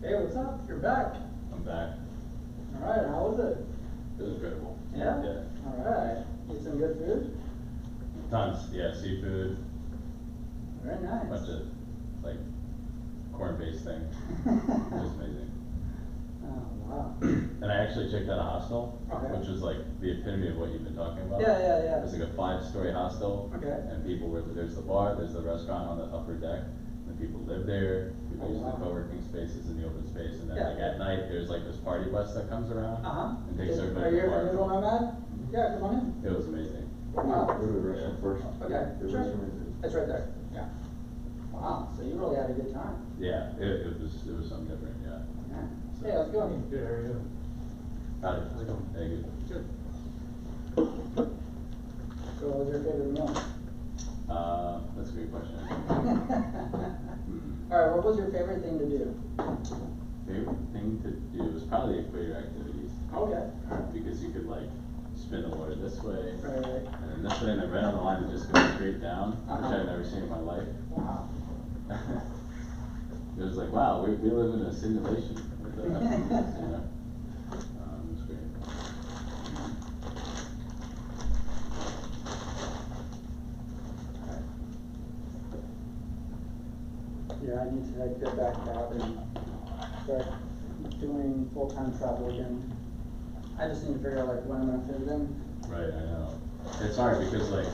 Hey, what's up? You're back. I'm back. All right, how was it? It was incredible. Yeah? Yeah. All right. Eat some good food? Tons. Yeah, seafood. Very nice. Bunch of like corn-based things. It was amazing. Oh, wow. And I actually checked out a hostel, Okay. which was like the epitome of what you've been talking about. Yeah. It was like a 5-story hostel. Okay. And people were, there's the bar, there's the restaurant on the upper deck, and people live there. People use the wow. co-working spaces in the open space, and then Yeah. like at night, there's like this party bus that comes around and takes Are everybody you to the familiar bar. with Nomad? Yeah, come on in. It was amazing. Wow. Go to the restaurant first. Okay, The sure. restaurant is. It's right there. Yeah. Wow, so you really had a good time. Yeah, it was something different, yeah. Yeah. Hey, let's go. Good, how are you? Got it. Thank you. Good. So what was your favorite meal? That's a great question. All right, what was your favorite thing to do? Favorite thing to do was probably equator activities. Okay. Because you could like spin the water this way, Right. and then this way, and then right on the line it just goes straight down, which I've never seen in my life. Wow. It was like, wow, we live in a simulation. With the, you know? It was great. Yeah, I need to like get back out and start doing full-time travel again. I just need to figure out like when I'm gonna fit it in. Right, I know. It's hard because like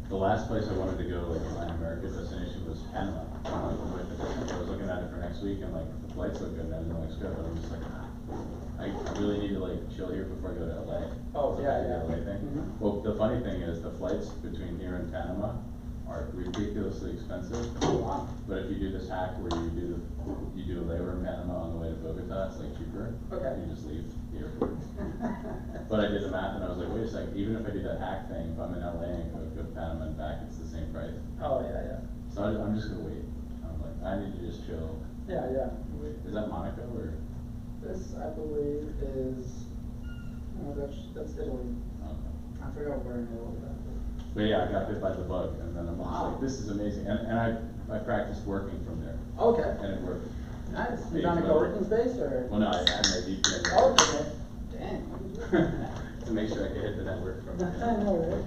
the last place I wanted to go, like a Latin America destination, was Panama. I was looking at it for next week, and like the flights look good, and I didn't know it's good, but I'm just like, I really need to like chill here before I go to LA. Oh, So yeah, I did yeah. the LA thing. Mhm. Well, the funny thing is the flights between here and Panama are ridiculously expensive. Wow. But if you do this hack where you do a layover in Panama on the way to Bogota, it's like cheaper. Okay. You just leave the airport. But I did the math and I was like, wait a second, even if I do that hack thing, if I'm in LA and go to Panama and back, it's the same price. Oh, yeah. So I'm just gonna wait. I'm like, I need to just chill. Yeah. Is that Monaco or? This, I believe, is, oh, that's Italy. Okay. I forgot where in Italy that is. But yeah, I got bit by the bug, and then I'm just Wow. like, this is amazing. And I practiced working from there, Okay. and it worked. Nice. You found a co-working space or? Well, no, I had my VPN. Oh, okay. Dang. To make sure I could hit the network from there. I know, right?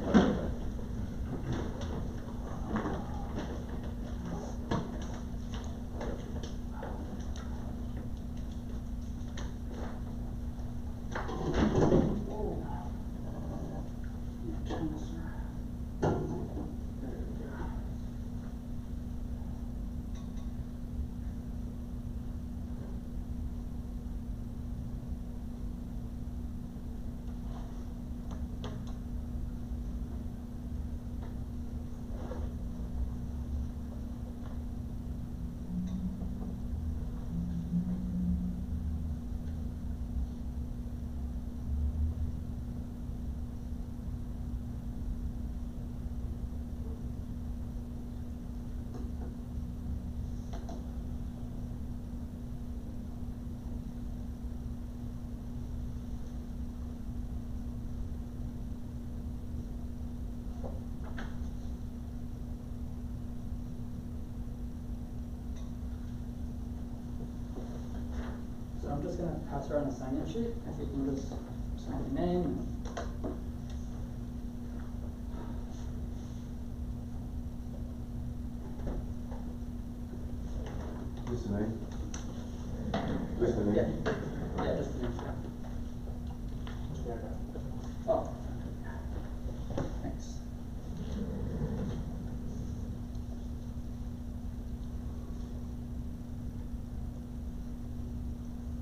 So I'm just gonna pass around a sign-in sheet, if you can just sign your name. Listening. Listening. Yeah, just the name. Oh. Thanks.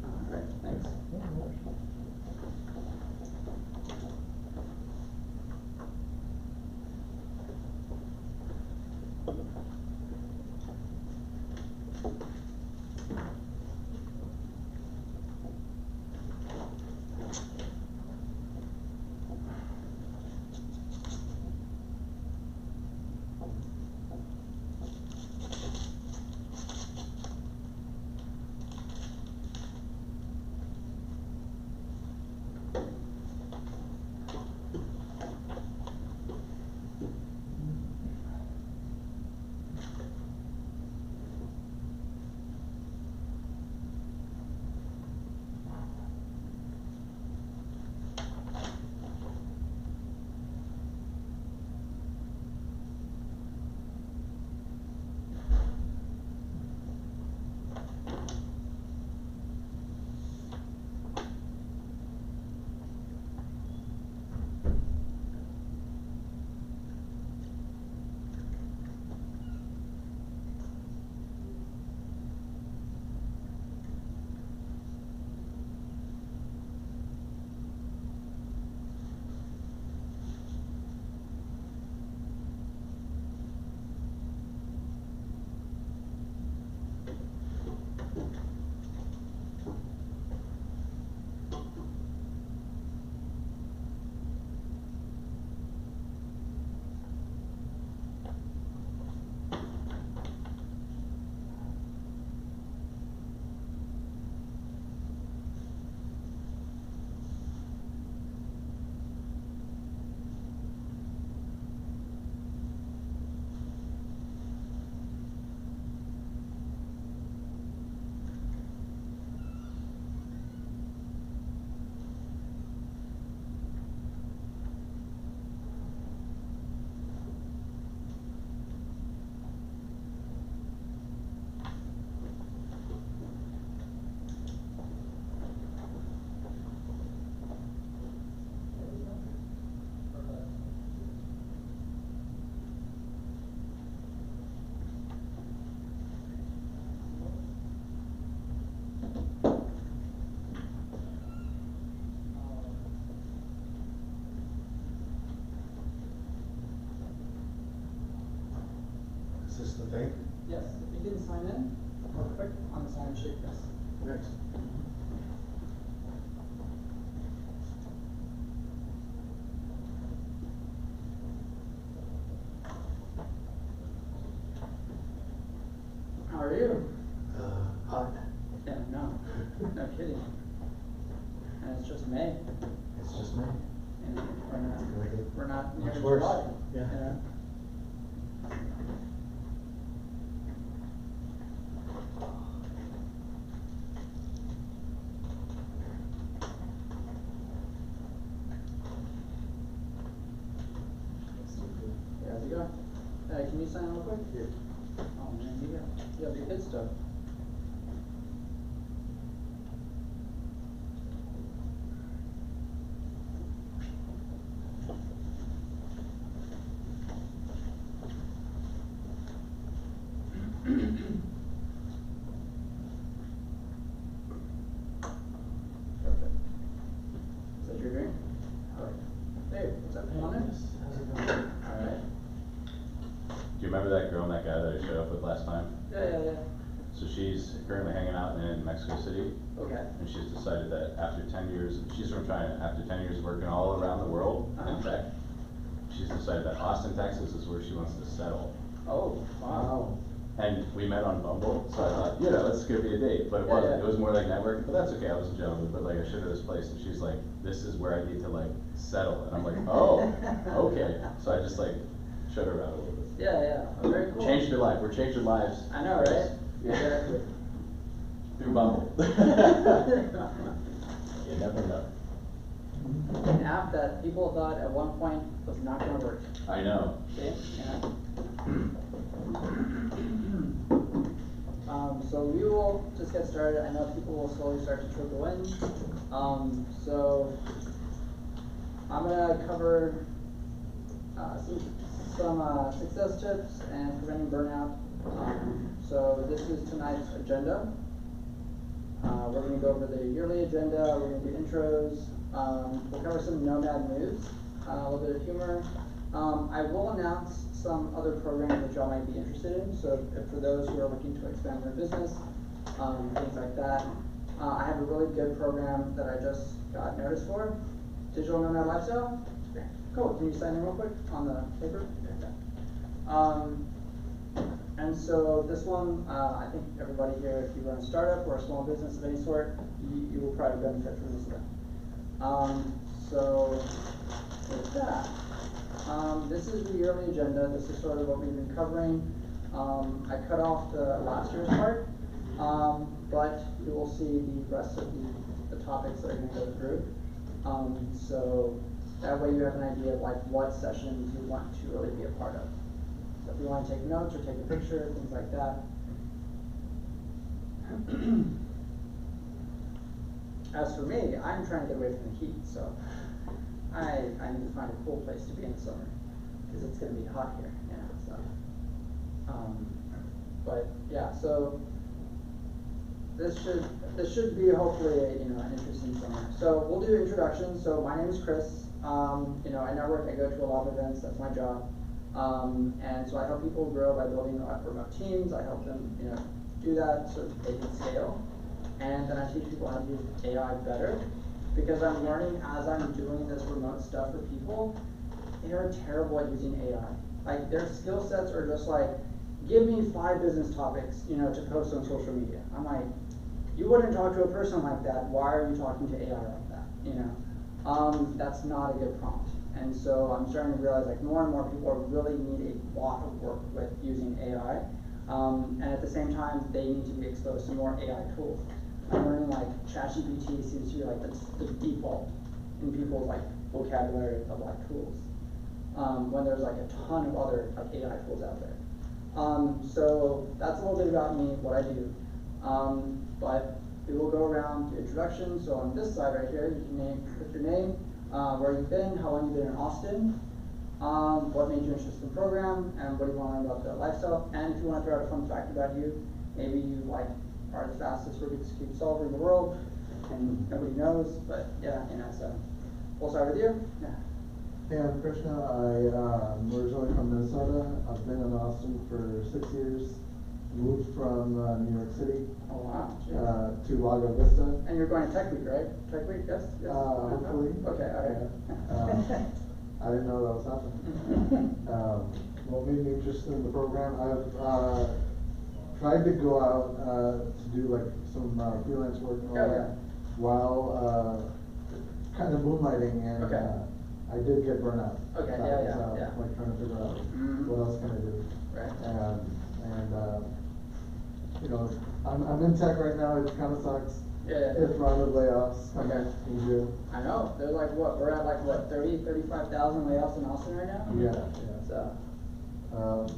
All right, thanks. this the thing? Yes, if you can sign in, real quick, on the sign sheet, yes. Next. How are you? Hot. Yeah, no, no kidding. And it's just May, It's just me. and Like it. we're not near Much worse. July. Yeah. You know? Yeah, how's it going? Can you sign in real quick? Yeah. Oh man, you got the good stuff. Perfect. Is that your drink? Alright. Hey, what's up? Come on in. How's it going? Alright. Do you remember that girl and that guy that I showed up with last time? Yeah. So she's currently hanging out in Mexico City, Okay. and she's decided that after 10 years, she's from China, after 10 years working all around the world in tech, she's decided that Austin, Texas is where she wants to settle. Oh, wow. And we met on Bumble, so I thought, this could be a date, but it Yeah, wasn't. yeah. It was more like networking, but that's okay, I was a gentleman, but like I showed her this place, and she's like, this is where I need to like settle, and I'm like, oh, okay. So I just like showed her around a little bit. Yeah. Oh, very cool. Changed her life, we're changing lives. I know, right? Exactly. Through Bumble. You never know. An app that people thought at one point was not gonna work. I know. See? Yeah. So we will just get started. I know people will slowly start to trickle in. So I'm gonna cover some success tips and preventing burnout. So this is tonight's agenda. We're going to go over the yearly agenda, we're going to do intros, we'll cover some Nomad news, a little bit of humor. I will announce some other programs that y'all might be interested in, so if for those who are looking to expand their business, things like that. I have a really good program that I just got notice for, Digital Nomad Lifestyle. Cool, can you sign in real quick on the paper? And so this one, I think everybody here, if you run a startup or a small business of any sort, you will probably benefit from this event. So with that, this is the yearly agenda. This is sort of what we've been covering. I cut off the last year's part, but you will see the rest of the topics that are going to go through. So that way you have an idea of like what sessions you want to really be a part of. So if you want to take notes or take a picture, things like that. As for me, I'm trying to get away from the heat, so I need to find a cool place to be in the summer because it's going to be hot here. Yeah. So, but yeah, so this should be hopefully an interesting summer. So we'll do introductions. So my name is Chris. I network. I go to a lot of events. That's my job. And so I help people grow by building remote teams. I help them, do that so that they can scale. And then I teach people how to use AI better because I'm learning as I'm doing this remote stuff for people, they are terrible at using AI. Like their skill sets are just like, give me 5 business topics, to post on social media. I'm like, you wouldn't talk to a person like that. Why are you talking to AI like that? That's not a good prompt. And so I'm starting to realize like more and more people really need a lot of work with using AI. And at the same time, they need to be exposed to more AI tools. I'm learning like ChatGPT seems to be like the default in people's like vocabulary of like tools. When there's like a ton of other like AI tools out there. So that's a little bit about me, what I do. But we will go around to introductions. So on this side right here, you can put your name, where you've been, how long you've been in Austin, what made you interested in the program, and what do you want to learn about the lifestyle. And if you want to throw out a fun fact about you, maybe you are the fastest Rubik's Cube solver in the world, and nobody knows, but yeah, so we'll start with you. Yeah. Hey, I'm Krishna. I'm originally from Minnesota. I've been in Austin for 6 years. Moved from New York City Oh, wow. Jeez. to Lago Vista. And you're going to Tech Week, right? Tech Week, yes? Yes. Hopefully. Okay, all right. Yeah. I didn't know that was happening. What made me interested in the program? I've tried to go out to do like some freelance work and all Yeah, that while kind of moonlighting, and Okay. I did get burnt out. Okay, So yeah, I was, yeah, yeah. like trying to figure out Mhm. what else can I do. Right. And you know, I'm in tech right now. It kind of sucks. Yeah. If round of layoffs coming Okay. in June. I know, they're like, what, we're at like, what, 35,000 layoffs in Austin right now? Yeah. So,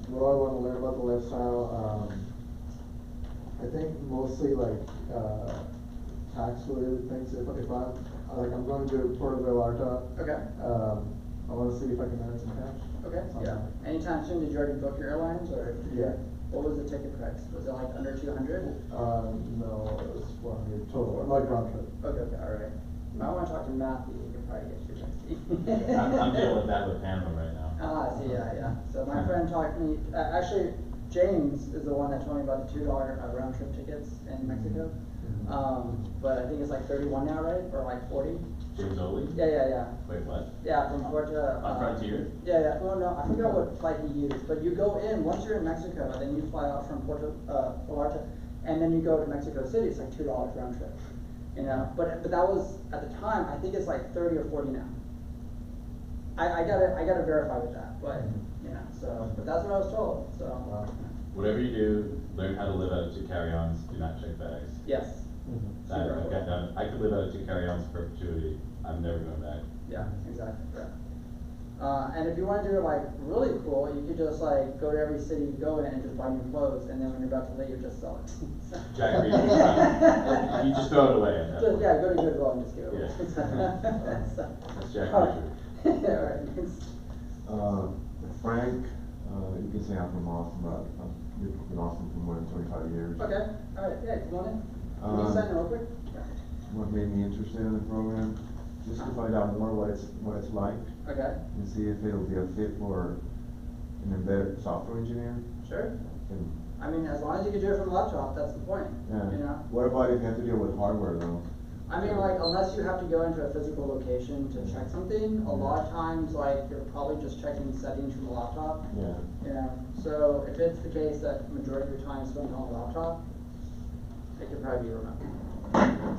What do I want to learn about the lifestyle? I think mostly like tax related things. If I'm going to Puerto Vallarta, okay, I want to see if I can earn some cash. okay, Something yeah. like that. Anytime soon, did you already book your airlines, or? Yeah. What was the ticket price? Was it like under 200? No, it was 400 total, like round trip. Okay, all right. I wanna talk to Matthew, he could probably get you I'm dealing with that with Panama right now. Ah, I see, yeah. So my friend talked to me, actually, James is the one that told me about the $2 round trip tickets in Mexico. But I think it's like 31 now, right? Or like 40? James Oley? Yeah. Wait, what? Yeah, from Puerto. On Frontier? Yeah. Well, no, I forgot what flight he used, but you go in, once you're in Mexico, then you fly out from Puerto Vallarta, and then you go to Mexico City, it's like $2 round trip. You know, but that was, at the time, I think it's like 30 or 40 now. I gotta verify with that, but, you know, so, but that's what I was told, so. Whatever you do, learn how to live out of 2 carry-ons, do not check bags. Yes. Super I've got done, I could live out of 2 carry-ons in perpetuity, I'm never going back. Yeah, exactly, yeah. And if you wanna do it like really cool, you could just like go to every city you go in and just buy new clothes, and then when you're about to leave, just sell it. Jack Reed, you just throw it away at that Just, point. yeah, go to Goodwill and just give it away. Yeah. So- That's Jack Alright. Reacher. Yeah, right, thanks. Frank, you can say I'm from Austin, but I've been in Austin for more than 25 years. Okay, alright, yeah, come on in. Can you sign in real quick? Yeah. What made me interested in the program? Just to find out more what it's like, Okay, and see if it'll be a fit for an embedded software engineer. sure. And, I mean, as long as you can do it from a laptop, that's the point, yeah. you know? What about if you have to deal with hardware though? I mean, like, unless you have to go into a physical location to check something, a lot of times, like, you're probably just checking settings from the laptop. Yeah. You know, so if it's the case that majority of your time is spent on the laptop, it could probably be remote.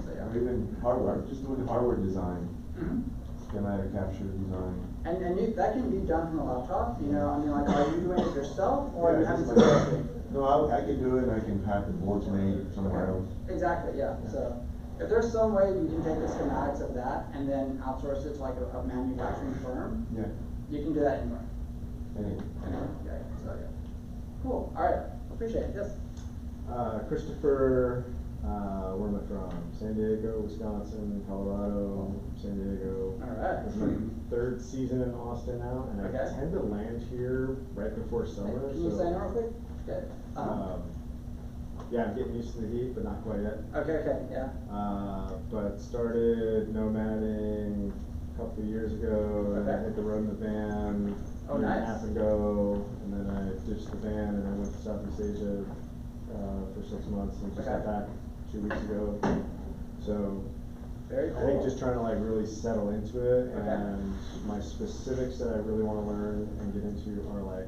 So, yeah. Or even hardware, just doing hardware design, Mhm. schematic capture design. And that can be done from a laptop, you know, I mean, like, are you doing it yourself, or are you Yeah, having just somebody? No, I can do it, I can have the boards made somewhere else. Exactly, yeah, so, if there's some way you can take the schematics of that and then outsource it to like a manufacturing firm, Yeah, you can do that anywhere. anyway. Yeah, so, yeah. Cool, alright, appreciate it, yes. Christopher, where am I from? San Diego, Wisconsin, Colorado, San Diego. Alright. This is my third season in Austin now, and Okay. I tend to land here right before summer. Can you so, sign in real quick? Okay. yeah, I'm getting used to the heat, but not quite yet. Okay, yeah. But started nomading a couple of years ago, and I Okay. hit the road in the van Oh, a year and a nice. half ago, and then I ditched the van and I went to Southeast Asia for 6 months and just got Okay. back 2 weeks ago. So Very I cool. think just trying to like really settle into it, Okay. and my specifics that I really want to learn and get into are like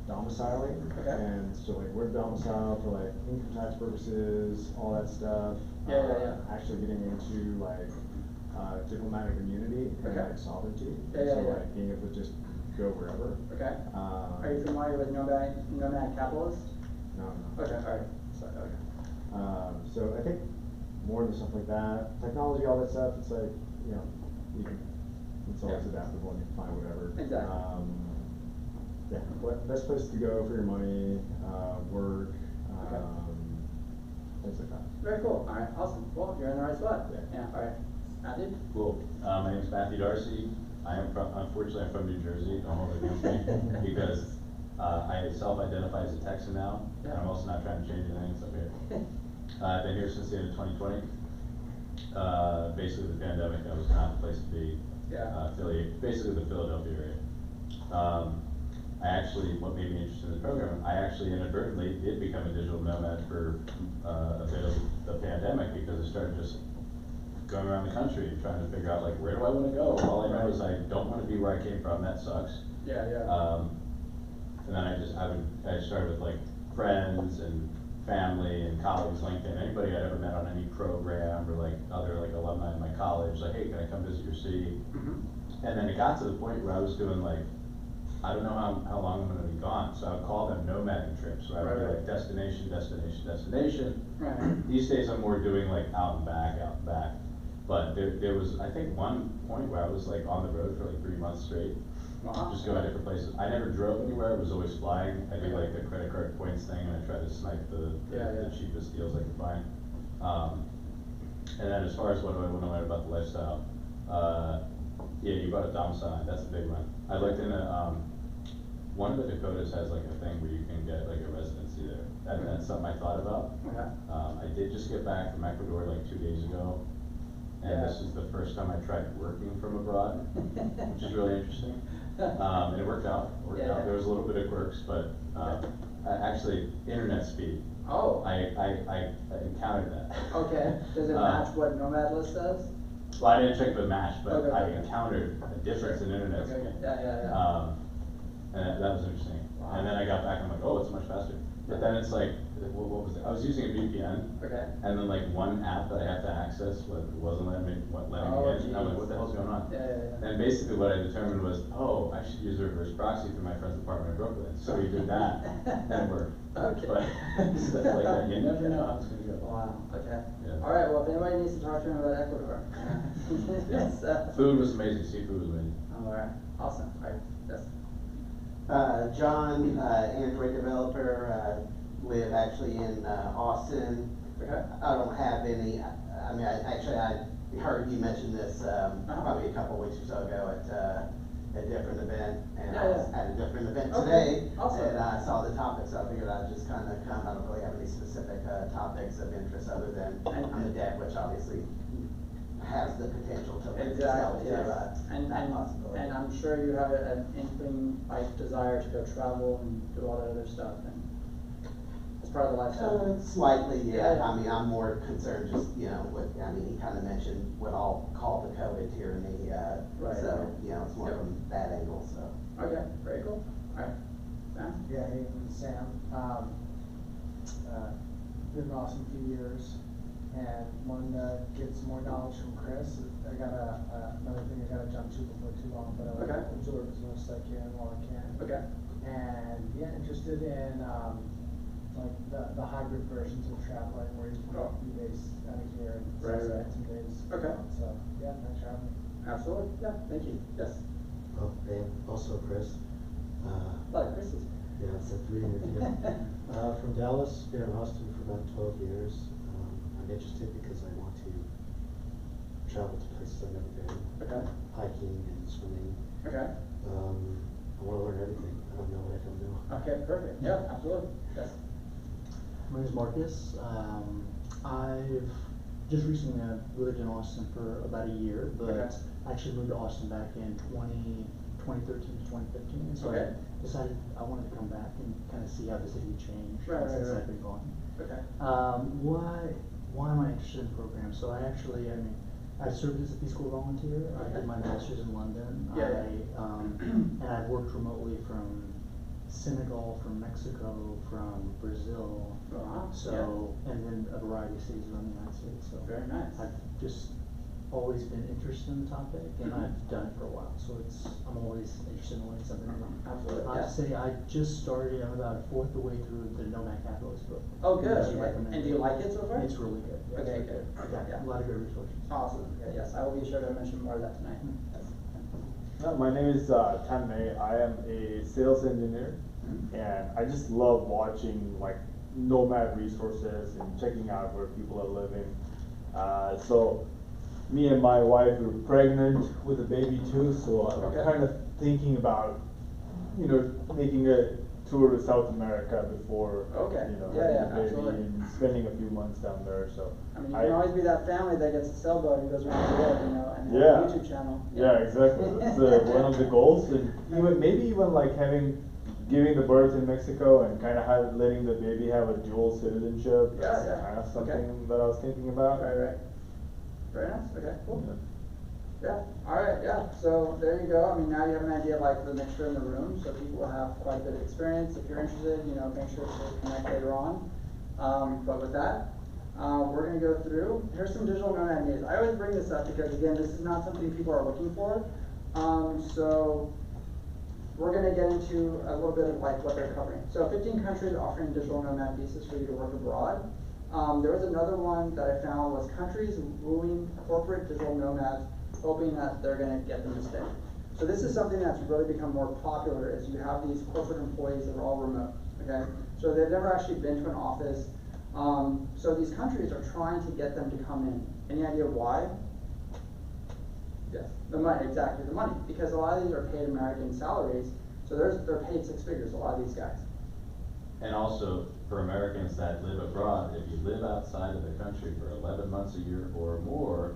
domiciling. Okay. And so like where to domicile for like income tax purposes, all that stuff. Yeah. Actually getting into like diplomatic immunity and Okay. like sovereignty. Yeah. So like being able to just go wherever. Okay. Um, Are you familiar with Nomad Capitalist? No. Okay, alright, so, okay. So I think more than stuff like that, technology, all that stuff, it's like, you know, it's always Yeah. adaptable and you can find whatever. Exactly. Yeah, best place to go for your money, work, Okay. things like that. Very cool, alright, awesome, well, you're in the right spot. Yeah. Alright, Matthew? Cool. My name's Matthew Darcy. Unfortunately, I'm from New Jersey. Don't hold it against me because I self-identify as a Texan now, and I'm also not trying to change anything, so I'm here. I've been here since the end of 2020. Basically, the pandemic, that was not the place to be. Yeah. Philly, basically the Philadelphia area. I actually, what made me interested in the program, I actually inadvertently did become a digital nomad for a bit of the pandemic, because I started just going around the country and trying to figure out, like, where do I wanna go? All I know is I don't wanna be where I came from, that sucks. Yeah, yeah. And then I started with like friends and family and colleagues, LinkedIn, anybody I'd ever met on any program, or like other like alumni in my college, like, hey, can I come visit your city? Mm-hmm. And then it got to the point where I was doing like, I don't know how long I'm gonna be gone, so I would call them nomading trips, where I would do Right. like destination, destination, destination. Right. These days I'm more doing like out and back. But there was, I think, one point where I was like on the road for like 3 months straight, Wow. just going to different places. I never drove anywhere, I was always flying. I did like the credit card points thing, and I tried to snipe the cheapest deals I could find. And then as far as what do I wanna learn about the lifestyle, yeah, you brought up domicile, that's a big one. I looked into, one of the Dakotas has like a thing where you can get like a residency there. That's something I thought about. Okay. I did just get back from Ecuador like 2 days ago, and Yeah. this is the first time I tried working from abroad, which is really interesting. And it worked out, Yeah. There was a little bit of quirks, but, actually, internet speed. Oh. I encountered that. Okay, does it match what Nomad list does? Well, I didn't check the match, but Okay, I okay. encountered a difference in internet Okay, speed. okay. Yeah. And that was interesting. Wow. And then I got back, and I'm like, oh, it's much faster. But then it's like, what was it? I was using a VPN. Okay. And then like one app that I had to access wasn't letting me Oh, in. And I was like, geez. what the hell's going on? Yeah. And basically what I determined was, oh, I should use a reverse proxy through my friend's apartment in Brooklyn. So we did that, and it worked. Okay. But stuff like that, you never know how it's gonna go. Wow, okay. Yeah. All right, well, if anybody needs to talk to him about Ecuador. Yes, Food was amazing, seafood was amazing. all right, awesome, all right, yes. John, Android developer, live actually in Austin. Okay. I don't have any, I mean, I heard you mention this, probably a couple weeks or so ago at a different event, and I was Yeah. at a different event Okay, today. awesome. And I saw the topic, so I figured I'd just kind of come. I don't really have any specific topics of interest other than I'm a debt, which obviously has the potential to lend itself Exactly, to yes. And that possibility. and I'm sure you have an inkling, like, desire to go travel and do all that other stuff, and it's part of the lifestyle. Slightly, yeah. Yeah. I mean, I'm more concerned just, with, I mean, he kind of mentioned what I'll call the COVID tyranny, Right, so, right. it's more Yep. from that angle, so. Okay, very cool, all right, Sam? Yeah, hey, I'm Sam. Been in Austin a few years and wanted to get some more knowledge from Chris. I got another thing I gotta jump to before too long, but I want Okay. to absorb as much as I can while I can. Okay. And yeah, interested in, like the hybrid versions of traveling where you can Oh. be based out of here and Right, spend right. some days. Okay. So, yeah, nice traveling. Absolutely, yeah, thank you, yes. Oh, and also Chris, A lot of Chris's. yeah, it's a 3-year deal. From Dallas, been in Austin for about 12 years. I'm interested because I want to travel to places I've never been, Okay, hiking and swimming. okay, I wanna learn everything. I don't know what I don't know. okay, perfect, yeah, absolutely, yes. My name is Marcus. I've just recently lived in Austin for about a year, but Okay. I actually moved to Austin back in 2013 to 2015. And so Okay. I decided I wanted to come back and kind of see how the city had changed Right, since right. I've been gone. Okay. Why am I interested in programs? So I served as a Peace Corps volunteer. I did my master's in London. Yeah. And I've worked remotely from Senegal, from Mexico, from Brazil. Wow, So, and then a variety of cities around the United States, so. Very nice. I've just always been interested in the topic, and Mhm. I've done it for a while, so I'm always interested in learning something new. Absolutely, I'd yeah. say I just started, I'm about a fourth of the way through the Nomad Capitalist book. Oh, good, As you okay. recommended. And do you like it so far? It's really good. Yeah, it's Okay, really good. Okay, yeah. A lot of good resources. Awesome, okay, yes, I will be sure to mention more of that tonight. Yes. My name is Tan Mei. I am a sales engineer, and I just love watching like nomad resources and checking out where people are living. So me and my wife were pregnant with a baby too, so I'm Okay. kind of thinking about, making a tour South America before, Okay. you know, Yeah, having yeah, a baby absolutely. and spending a few months down there, so. I mean, you can always be that family that gets a sailboat and goes around the world, you know, and has Yeah. a YouTube channel. Yeah, exactly. That's one of the goals, and maybe even like giving the birth in Mexico and kind of letting the baby have a dual citizenship. Yeah, That's yeah. kind of Okay. something that I was thinking about. Right. Very nice, okay, cool. Yeah. Yeah, alright, yeah, so there you go. I mean, now you have an idea of like the mixture in the room, so people will have quite a bit of experience. If you're interested, you know, make sure to connect later on. But with that, we're gonna go through, here's some digital nomad needs. I always bring this up because again, this is not something people are looking for. So we're gonna get into a little bit of like what they're covering. So 15 countries offering digital nomad visas for you to work abroad. There was another one that I found was countries wooing corporate digital nomads, hoping that they're gonna get them to stay. So this is something that's really become more popular as you have these corporate employees that are all remote, okay? So they've never actually been to an office. So these countries are trying to get them to come in. Any idea why? Yes, the money, exactly, the money. Because a lot of these are paid American salaries, so they're paid 6 figures, a lot of these guys. And also, for Americans that live abroad, if you live outside of the country for 11 months a year or more,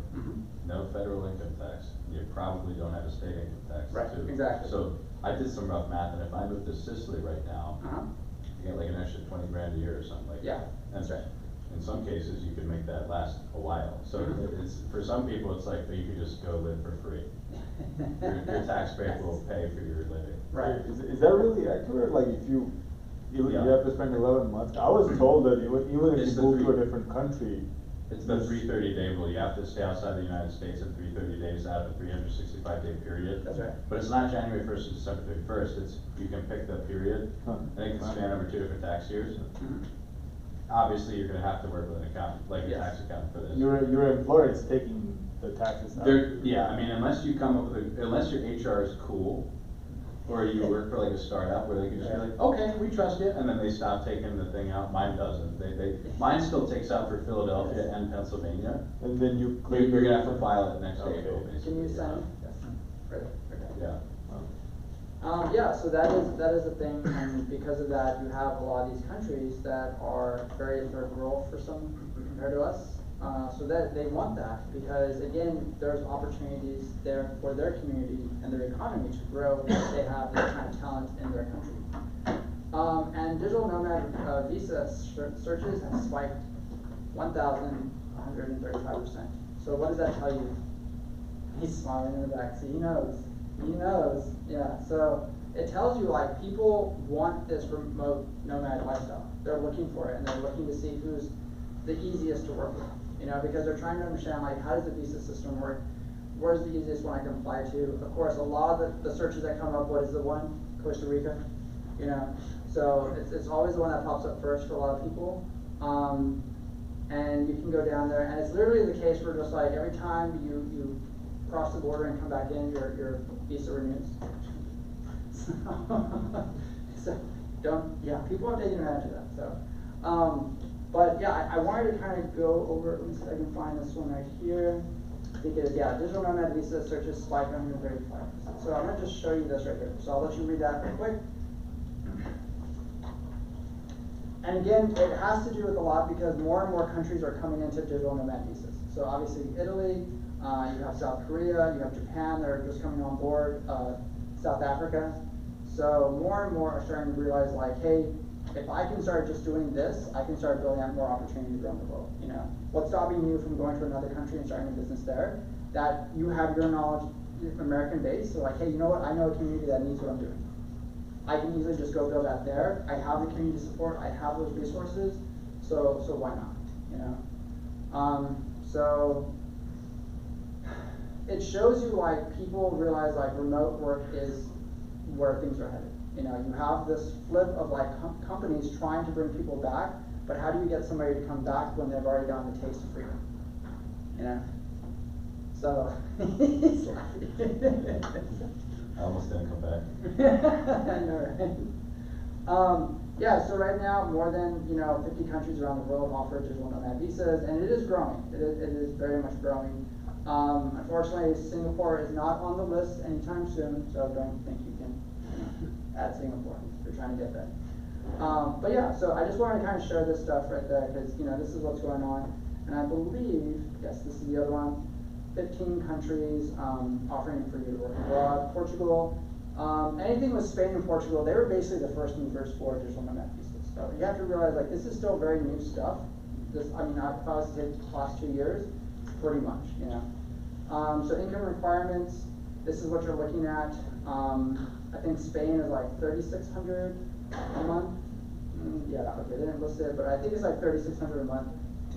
no federal income tax. You probably don't have a state income tax Right, too. exactly. So I did some rough math, and if I move to Sicily right now, you get like an extra 20 grand a year or something like that. Yeah, that's right. In some cases, you can make that last a while. So it's, for some people, it's like, you could just go live for free. Your tax break will pay for your living. Right. Is that really accurate? Like if you have to spend 11 months? I was told that even if It's you the move to three- a different country. It's the 330-day rule. You have to stay outside the United States in 330 days out of a 365-day period. That's right. But it's not January 1st to December 31st. It's, you can pick the period, Huh. and it can span over 2 different tax years. Obviously, you're gonna have to work with an accountant, like a Yes. tax accountant for this. Your employer is taking the taxes out. Yeah, I mean, unless you come up with unless your HR is cool, or you work for like a startup where they can just be like, okay, we trust you, and then they stop taking the thing out. Mine doesn't. Mine still takes out for Philadelphia and Pennsylvania. And then you claim. You're gonna have to file it next Okay. April, basically. Can you sign? Yes. Right, okay. Yeah. Yeah, so that is a thing, and because of that, you have a lot of these countries that are very third world for some compared to us. So that they want that because again, there's opportunities there for their community and their economy to grow if they have this kind of talent in their country. And digital nomad visa searches have spiked 1,135%. So what does that tell you? He's smiling in the back, so he knows. He knows, yeah. So it tells you like people want this remote nomad lifestyle. They're looking for it and they're looking to see who's the easiest to work with. You know, because they're trying to understand like how does the visa system work? Where's the easiest one I can apply to? Of course, a lot of the searches that come up, what is the one? Costa Rica, you know. So it's always the one that pops up first for a lot of people. And you can go down there, and it's literally the case where just like every time you cross the border and come back in, your visa renews. So people are taking advantage of that. So, but yeah, I wanted to kind of go over. Let me see if I can find this one right here. I think it is, yeah, digital nomad visa searches spike 135%. So I'm gonna just show you this right here. So I'll let you read that real quick. And again, it has to do with a lot because more and more countries are coming into digital nomad visas. So obviously Italy, you have South Korea, you have Japan that are just coming on board, South Africa. So more and more are starting to realize like, hey, if I can start just doing this, I can start building out more opportunities around the world. You know, what's stopping you from going to another country and starting a business there? That you have your knowledge, American base. So like, hey, you know what? I know a community that needs what I'm doing. I can easily just go build out there. I have the community support. I have those resources. So why not? You know. So it shows you like people realize like remote work is where things are headed. You know, you have this flip of like companies trying to bring people back, but how do you get somebody to come back when they've already gotten the taste of freedom? You know? So, I almost didn't come back. I know, right? Yeah, so right now, more than 50 countries around the world offer digital nomad visas, and it is growing. It is very much growing. Unfortunately, Singapore is not on the list anytime soon, so don't think you can at Singapore. They're trying to get there. But yeah, so I just wanted to kind of share this stuff right there because, you know, this is what's going on. And I believe, yes, this is the other one, 15 countries offering for you to work abroad. Portugal, anything with Spain and Portugal, they were basically the first movers for digital nomad visas. So you have to realize, like, this is still very new stuff. This, I mean, if I was to take the last 2 years, pretty much, you know. So income requirements, this is what you're looking at. I think Spain is like 3,600 a month. Yeah, okay, they didn't list it, but I think it's like 3,600 a month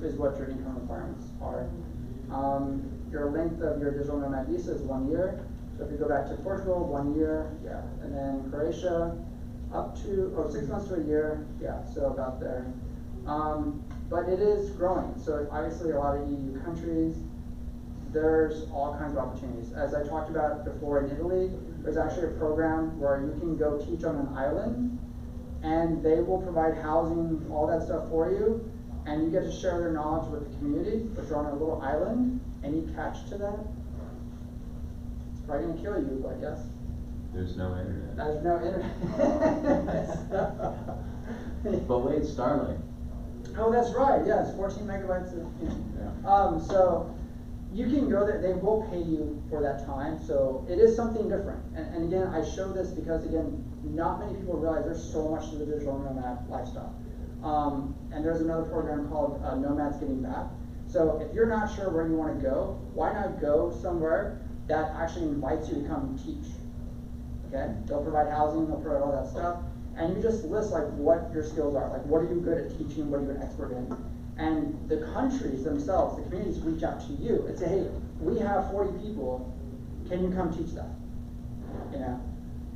is what your income requirements are. Your length of your digital nomad visa is 1 year. So if you go back to Portugal, 1 year, yeah. And then Croatia, up to, 6 months to a year, yeah, so about there. But it is growing. So obviously a lot of EU countries, there's all kinds of opportunities. As I talked about before in Italy, there's actually a program where you can go teach on an island and they will provide housing, all that stuff for you, and you get to share their knowledge with the community, but you're on a little island. Any catch to that? It's probably gonna kill you, but yes. There's no internet. There's no internet. But wait, Starlink. Oh, that's right, yes, 14 megabytes of, you know. Yeah. So you can go there, they will pay you for that time, so it is something different. And again, I show this because, again, not many people realize there's so much to the digital nomad lifestyle. And there's another program called Nomads Getting Back. So if you're not sure where you want to go, why not go somewhere that actually invites you to come teach? Okay, they'll provide housing, they'll provide all that stuff, and you just list like what your skills are, like what are you good at teaching, what are you an expert in, and the countries themselves, the communities reach out to you and say, hey, we have 40 people, can you come teach that? You know,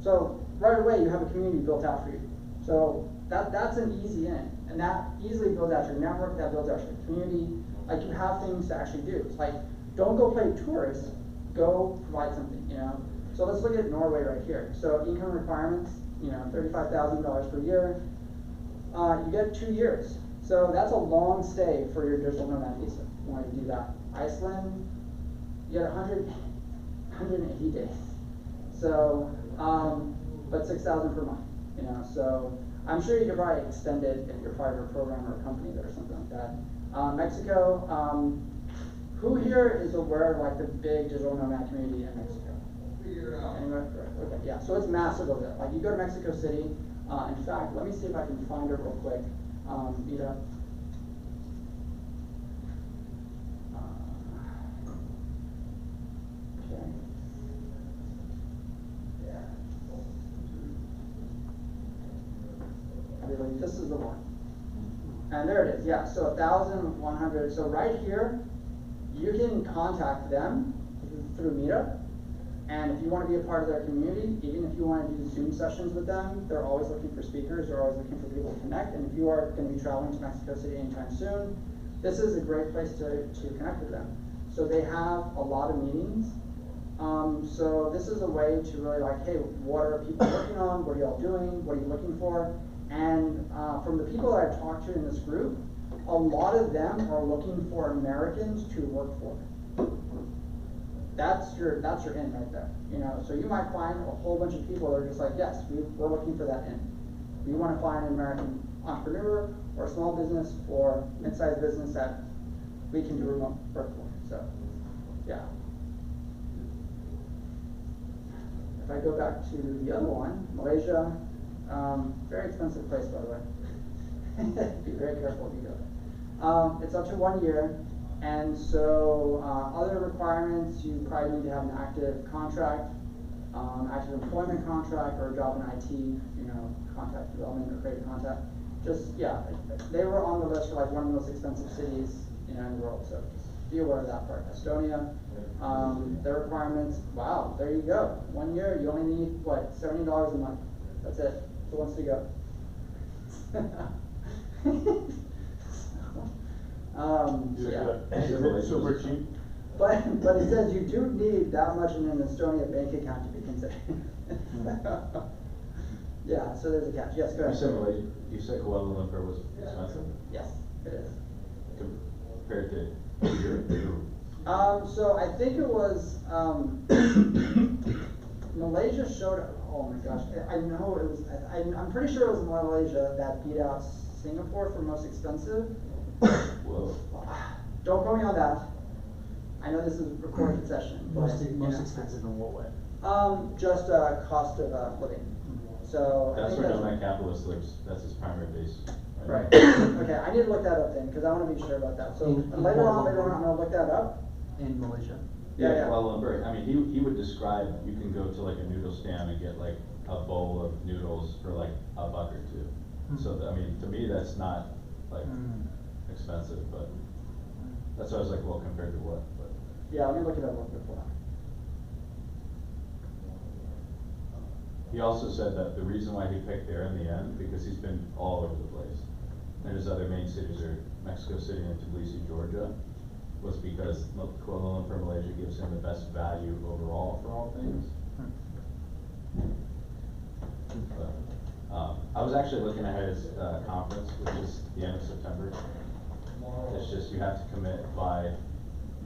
so right away you have a community built out for you. So that's an easy in, and that easily builds out your network, that builds out your community. Like you have things to actually do. It's like, don't go play tourist, go provide something, you know. So let's look at Norway right here. So income requirements, you know, $35,000 per year. You get 2 years. So that's a long stay for your digital nomad visa. You want to do that. Iceland, you get 180 days. So, but 6,000 per month, you know. So I'm sure you could probably extend it if you're part of a program or a company there or something like that. Mexico, who here is aware of like the big digital nomad community in Mexico? Anyway, okay, yeah, so it's massive over there. Like you go to Mexico City, in fact, let me see if I can find it real quick. Meetup. Okay. Yeah. I believe this is the one. And there it is, yeah, so 1,100. So right here, you can contact them through Meetup. And if you want to be a part of their community, even if you want to do Zoom sessions with them, they're always looking for speakers, they're always looking for people to connect. And if you are going to be traveling to Mexico City anytime soon, this is a great place to connect with them. So they have a lot of meetings. So this is a way to really like, hey, what are people working on? What are y'all doing? What are you looking for? And from the people that I've talked to in this group, a lot of them are looking for Americans to work for. That's your in right there. You know, so you might find a whole bunch of people that are just like, yes, we're looking for that in. We want to find an American entrepreneur or a small business or mid-sized business that we can do remote work for. So, yeah. If I go back to the other one, Malaysia, very expensive place, by the way. Be very careful if you go there. It's up to 1 year. And so other requirements, you probably need to have an active contract, active employment contract, or a job in IT, you know, contact development or creative contact. Just, yeah, they were on the list for like one of the most expensive cities, you know, in the world. So just be aware of that part. Estonia, their requirements, wow, there you go. 1 year, you only need, what, $70 a month. That's it. Who wants to go? Yeah. Super cheap. But it says you do need that much in an Estonia bank account to be considered. Yeah, so there's a catch. Yes, go ahead. You said Kuala Lumpur was expensive? Yes, it is. Compared to Europe? So I think it was Malaysia showed oh my gosh, I know it was, I'm pretty sure it was Malaysia that beat out Singapore for most expensive. Whoa. Don't quote me on that. I know this is a recorded session, but, Most you know. expensive in what way? Just, cost of, living. So. I That's think where Nomad Capitalist lives, that's his primary base. Right, okay, I need to look that up then, cause I wanna be sure about that, so In later on, Kuala I'm gonna look that up. In Malaysia? Yeah. Kuala Lumpur, I mean, he would describe, you can go to like a noodle stand and get like a bowl of noodles for like $1 or $2. So, I mean, to me, that's not like expensive, but that's why I was like, well, compared to what, but. Yeah, let me look it up real quick. He also said that the reason why he picked there in the end, because he's been all over the place. And his other main cities are Mexico City and Tbilisi, Georgia, was because Kuala Lumpur, Malaysia gives him the best value overall for all things. But, I was actually looking at his conference, which is the end of September. It's just you have to commit by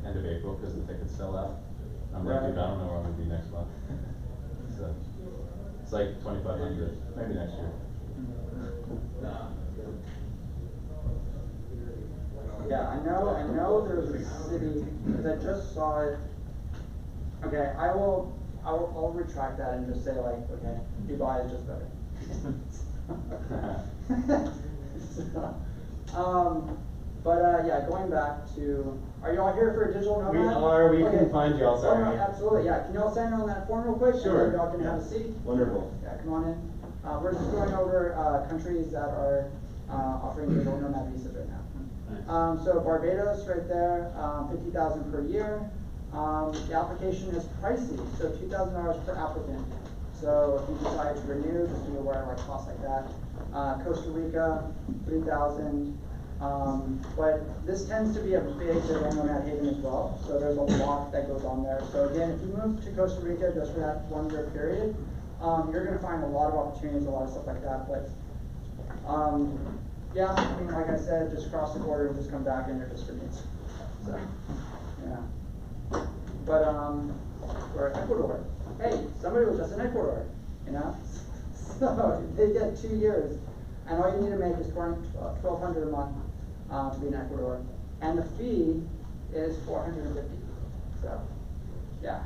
end of April because the tickets sell out. I'm like, dude, I don't know where I'm gonna be next month. So it's like 2,500, maybe next year. Yeah, I know there's a city, because I just saw it. Okay, I'll retract that and just say like, okay, Dubai is just better. Yeah, going back to, are you all here for a digital nomad? We are, we Okay. can find you all, sorry. Oh, no, absolutely, yeah, can you all sign on that form real quick? Sure. And then y'all can have a seat. Wonderful. Yeah, come on in. We're just going over, countries that are, offering digital nomad visas right now. Nice. So Barbados right there, 50,000 per year. The application is pricey, so $2,000 per applicant. So if you decide to renew, just be aware of like costs like that. Costa Rica, 3,000. But this tends to be a big digital nomad haven as well. So there's a lot that goes on there. So again, if you move to Costa Rica just for that 1 year period, you're gonna find a lot of opportunities, a lot of stuff like that. But yeah, I mean, like I said, just cross the border and just come back and it just remains. So, yeah. But, we're Ecuador. Hey, somebody was just in Ecuador, you know? So, they get 2 years, and all you need to make is $1,200 a month, to be in Ecuador. And the fee is $450. So, yeah.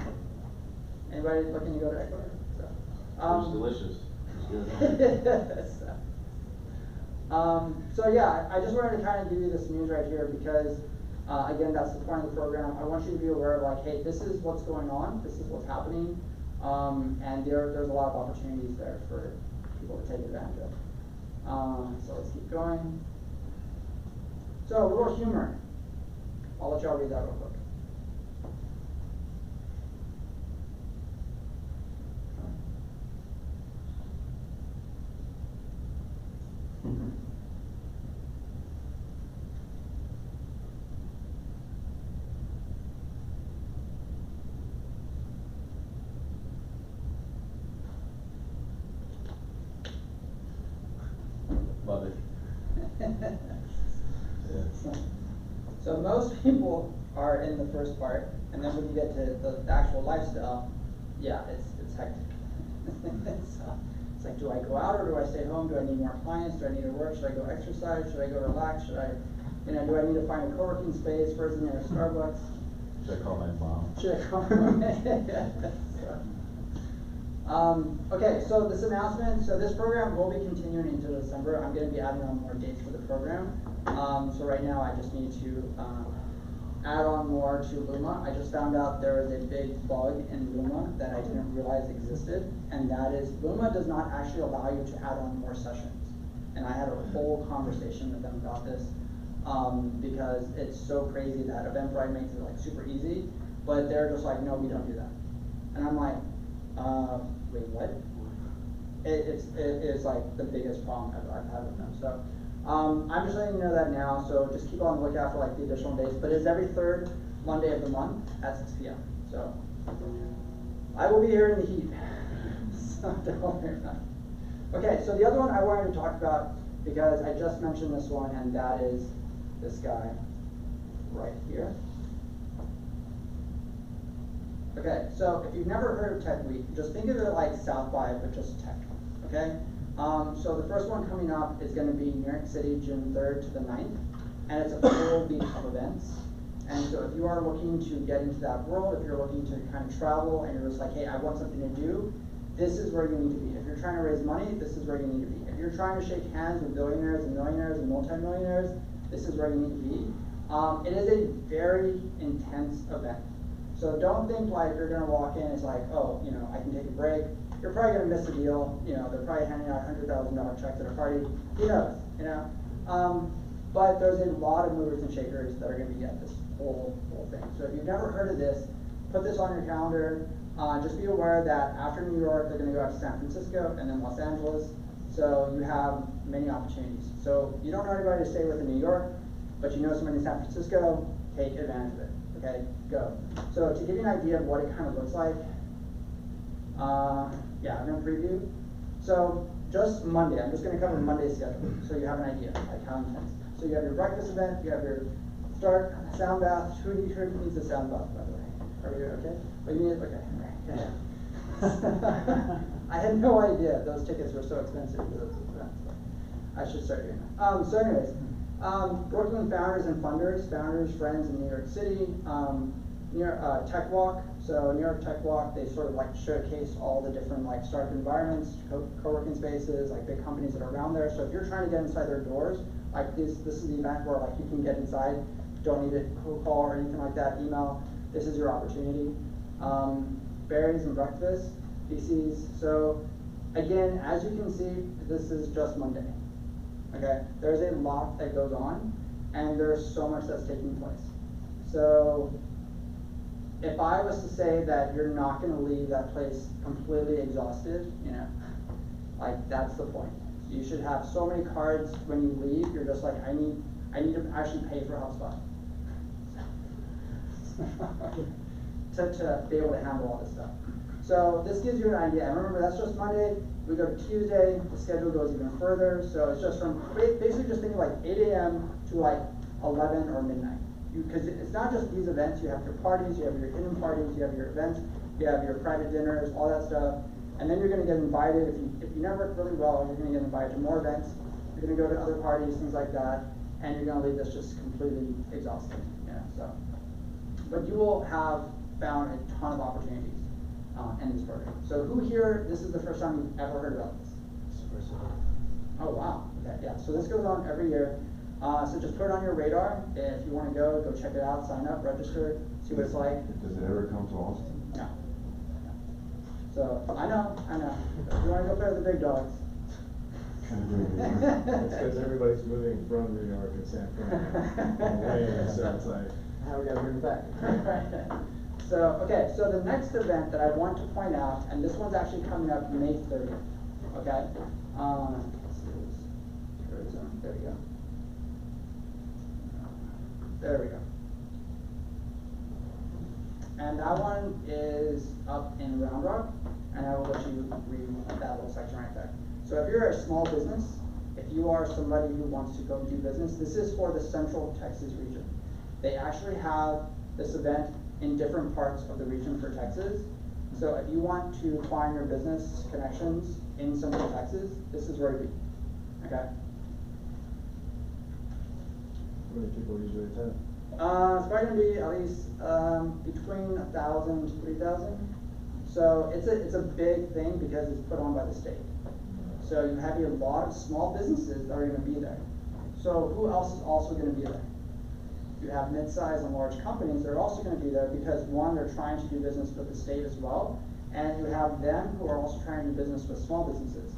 Anybody looking to go to Ecuador? So, It was delicious, it was good. So yeah, I just wanted to kind of give you this news right here because, again, that's the point of the program. I want you to be aware of like, hey, this is what's going on, this is what's happening, and there's a lot of opportunities there for people to take advantage of. So let's keep going. So a little humor. I'll let y'all read that real quick. Love it. So most people are in the first part, and then when you get to the actual lifestyle, yeah, it's hectic. So, it's like, do I go out or do I stay home? Do I need more clients? Do I need to work? Should I go exercise? Should I go relax? Should I, do I need to find a co-working space versus near a Starbucks? Should I call my mom? Should I call okay, so this announcement, so this program will be continuing into December. I'm going to be adding on more dates for the program. So right now I just need to add on more to Luma. I just found out there is a big bug in Luma that I didn't realize existed, and that is Luma does not actually allow you to add on more sessions. And I had a whole conversation with them about this because it's so crazy that Eventbrite makes it like super easy, but they're just like, no, we don't do that. And I'm like, wait, what? It's like the biggest problem I've had with them. So I'm just letting you know that now, so just keep on the lookout for like the additional dates, but it's every 3rd Monday of the month at 6 p.m. So I will be here in the heat, so don't worry about it. Okay, so the other one I wanted to talk about, because I just mentioned this one, and that is this guy right here. Okay, so if you've never heard of Tech Week, just think of it like South by, but just tech, okay? So the first one coming up is gonna be New York City, June 3rd to the 9th, and it's a full week of events. And so if you are looking to get into that world, if you're looking to kind of travel and you're just like, hey, I want something to do, this is where you need to be. If you're trying to raise money, this is where you need to be. If you're trying to shake hands with billionaires and millionaires and multimillionaires, this is where you need to be. It is a very intense event. So don't think like you're gonna walk in, it's like, oh, you know, I can take a break. You're probably gonna miss a deal, you know, they're probably handing out $100,000 checks at a party, who knows, you know? But there's a lot of movers and shakers that are gonna be at this whole thing. So if you've never heard of this, put this on your calendar. Just be aware that after New York, they're gonna go out to San Francisco and then Los Angeles. So you have many opportunities. So you don't know anybody to stay with in New York, but you know somebody in San Francisco, take advantage of it, okay, go. So to give you an idea of what it kind of looks like, yeah, I'm gonna preview. So just Monday, I'm just gonna cover Monday's schedule, so you have an idea, like how intense. So you have your breakfast event, you have your start, sound bath. Who needs a sound bath, by the way? Are we okay? Oh, you need it, okay. I had no idea those tickets were so expensive for those events. I should start doing that. So anyways, Brooklyn founders and funders, founders, friends in New York City, Tech Walk. So New York Tech Walk, they sort of like showcase all the different like startup environments, co-working spaces, like big companies that are around there. So if you're trying to get inside their doors, like this is the event where like you can get inside, don't need a cold call or anything like that, email. This is your opportunity. Berries and breakfast, PCs. So again, as you can see, this is just Monday. Okay, there's a lot that goes on, and there's so much that's taking place. So if I was to say that you're not going to leave that place completely exhausted, you know, like that's the point. You should have so many cards when you leave. You're just like, I need to actually pay for HubSpot to be able to handle all this stuff. So this gives you an idea. And remember, that's just Monday. We go to Tuesday. The schedule goes even further. So it's just from basically just think like 8 a.m. to like 11 or midnight. Because it's not just these events. You have your parties, you have your hidden parties, you have your events, you have your private dinners, all that stuff. And then you're going to get invited. If you network really well, you're going to get invited to more events. You're going to go to other parties, things like that. And you're going to leave this just completely exhausted. Yeah. So, but you will have found a ton of opportunities in this program. So who here, this is the first time you've ever heard about this? It's the first time. Oh wow, okay, yeah, so this goes on every year. So just put it on your radar. If you want to go check it out, sign up, register, see what it's like. Does it ever come to Austin? No. So, I know. If you want to go play with the big dogs. It's because everybody's moving from New York and San Fran. So it's like, Now we gotta bring it back. So, okay, so the next event that I want to point out, and this one's actually coming up May 30th, okay? There we go. There we go. And that one is up in Round Rock, and I will let you read that little section right there. So if you're a small business, if you are somebody who wants to go do business, this is for the Central Texas region. They actually have this event in different parts of the region for Texas. So if you want to find your business connections in Central Texas, this is where to be, okay? how many people usually attend? It's probably gonna be at least between 1,000 to 3,000. So it's a big thing because it's put on by the state. So you have a lot of small businesses that are gonna be there. So who else is also gonna be there? You have mid-sized and large companies that are also gonna be there because one, they're trying to do business with the state as well, and you have them who are also trying to do business with small businesses.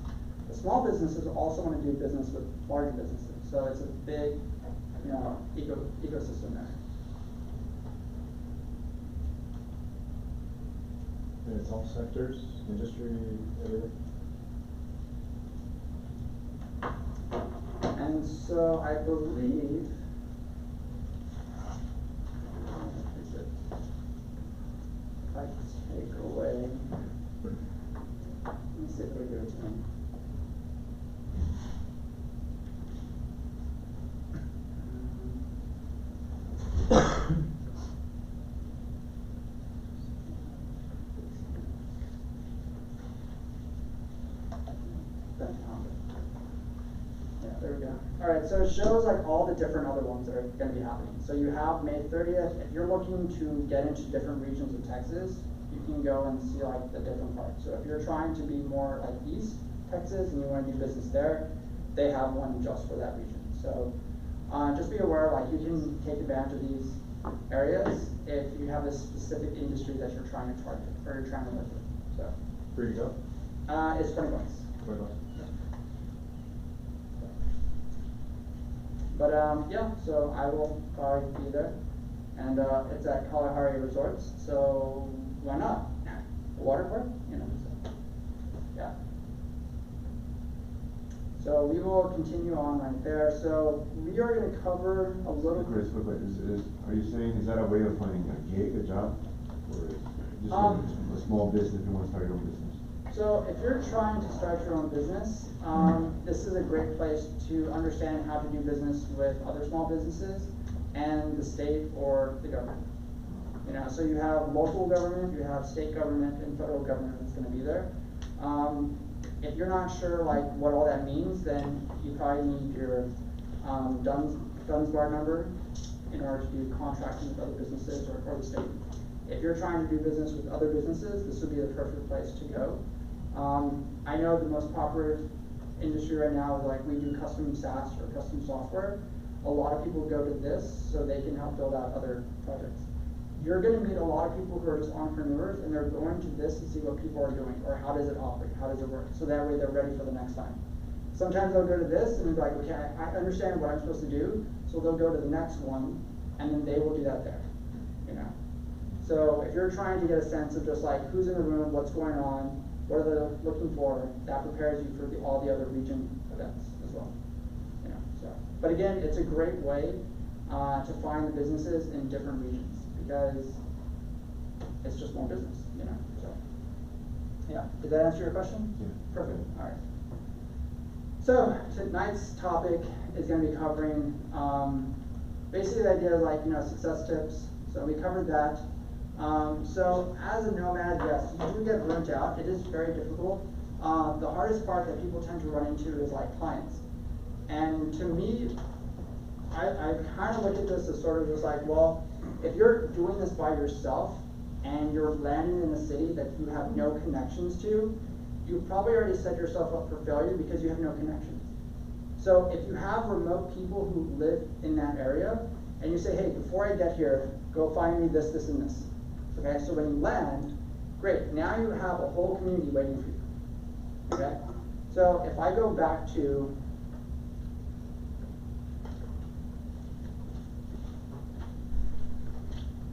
The small businesses also wanna do business with larger businesses. So it's a big, you know, ecosystem there. And it's all sectors, industry, everything? And so I believe, if I take away, let me see if I give it to me. Alright, so it shows like all the different other ones that are gonna be happening. So you have May 30th, if you're looking to get into different regions of Texas, you can go and see like the different parts. So if you're trying to be more like East Texas and you wanna do business there, they have one just for that region. So, just be aware, like you can take advantage of these areas if you have a specific industry that you're trying to target or you're trying to work with, so. Where you go? It's 20 bucks. Where go? But yeah, so I will probably be there, and it's at Kalahari Resorts, so why not? Water park, you know, so, yeah. So we will continue on right there, so we are gonna cover a little. Chris, quickly, are you saying, is that a way of finding a gig, a job? Or just a small business if you wanna start your own business? So if you're trying to start your own business, this is a great place to understand how to do business with other small businesses and the state or the government. You know, so you have local government, you have state government, and federal government that's gonna be there. If you're not sure like what all that means, then you probably need your DUNS bar number in order to do contracting with other businesses or the state. If you're trying to do business with other businesses, this would be the perfect place to go. I know the most popular industry right now is like we do custom SaaS or custom software. A lot of people go to this so they can help build out other projects. You're gonna meet a lot of people who are just entrepreneurs and they're going to this to see what people are doing or how does it operate, how does it work, so that way they're ready for the next time. Sometimes they'll go to this and they're like, okay, I understand what I'm supposed to do, so they'll go to the next one and then they will do that there, you know. So if you're trying to get a sense of just like who's in the room, what's going on, what are they looking for, that prepares you for all the other region events as well, you know. So, but again, it's a great way to find the businesses in different regions, because it's just more business, you know, so. Yeah, did that answer your question? Yeah. Perfect, all right. So, tonight's topic is gonna be covering, basically the idea is like, you know, success tips. So we covered that. So as a nomad, yes, you do get burnt out. It is very difficult. The hardest part that people tend to run into is like clients. And to me, I kind of look at this as sort of just like, well, if you're doing this by yourself and you're landing in a city that you have no connections to, you've probably already set yourself up for failure because you have no connections. So if you have remote people who live in that area and you say, hey, before I get here, go find me this, this, and this. Okay, so when you land, great, now you have a whole community waiting for you. Okay, so if I go back to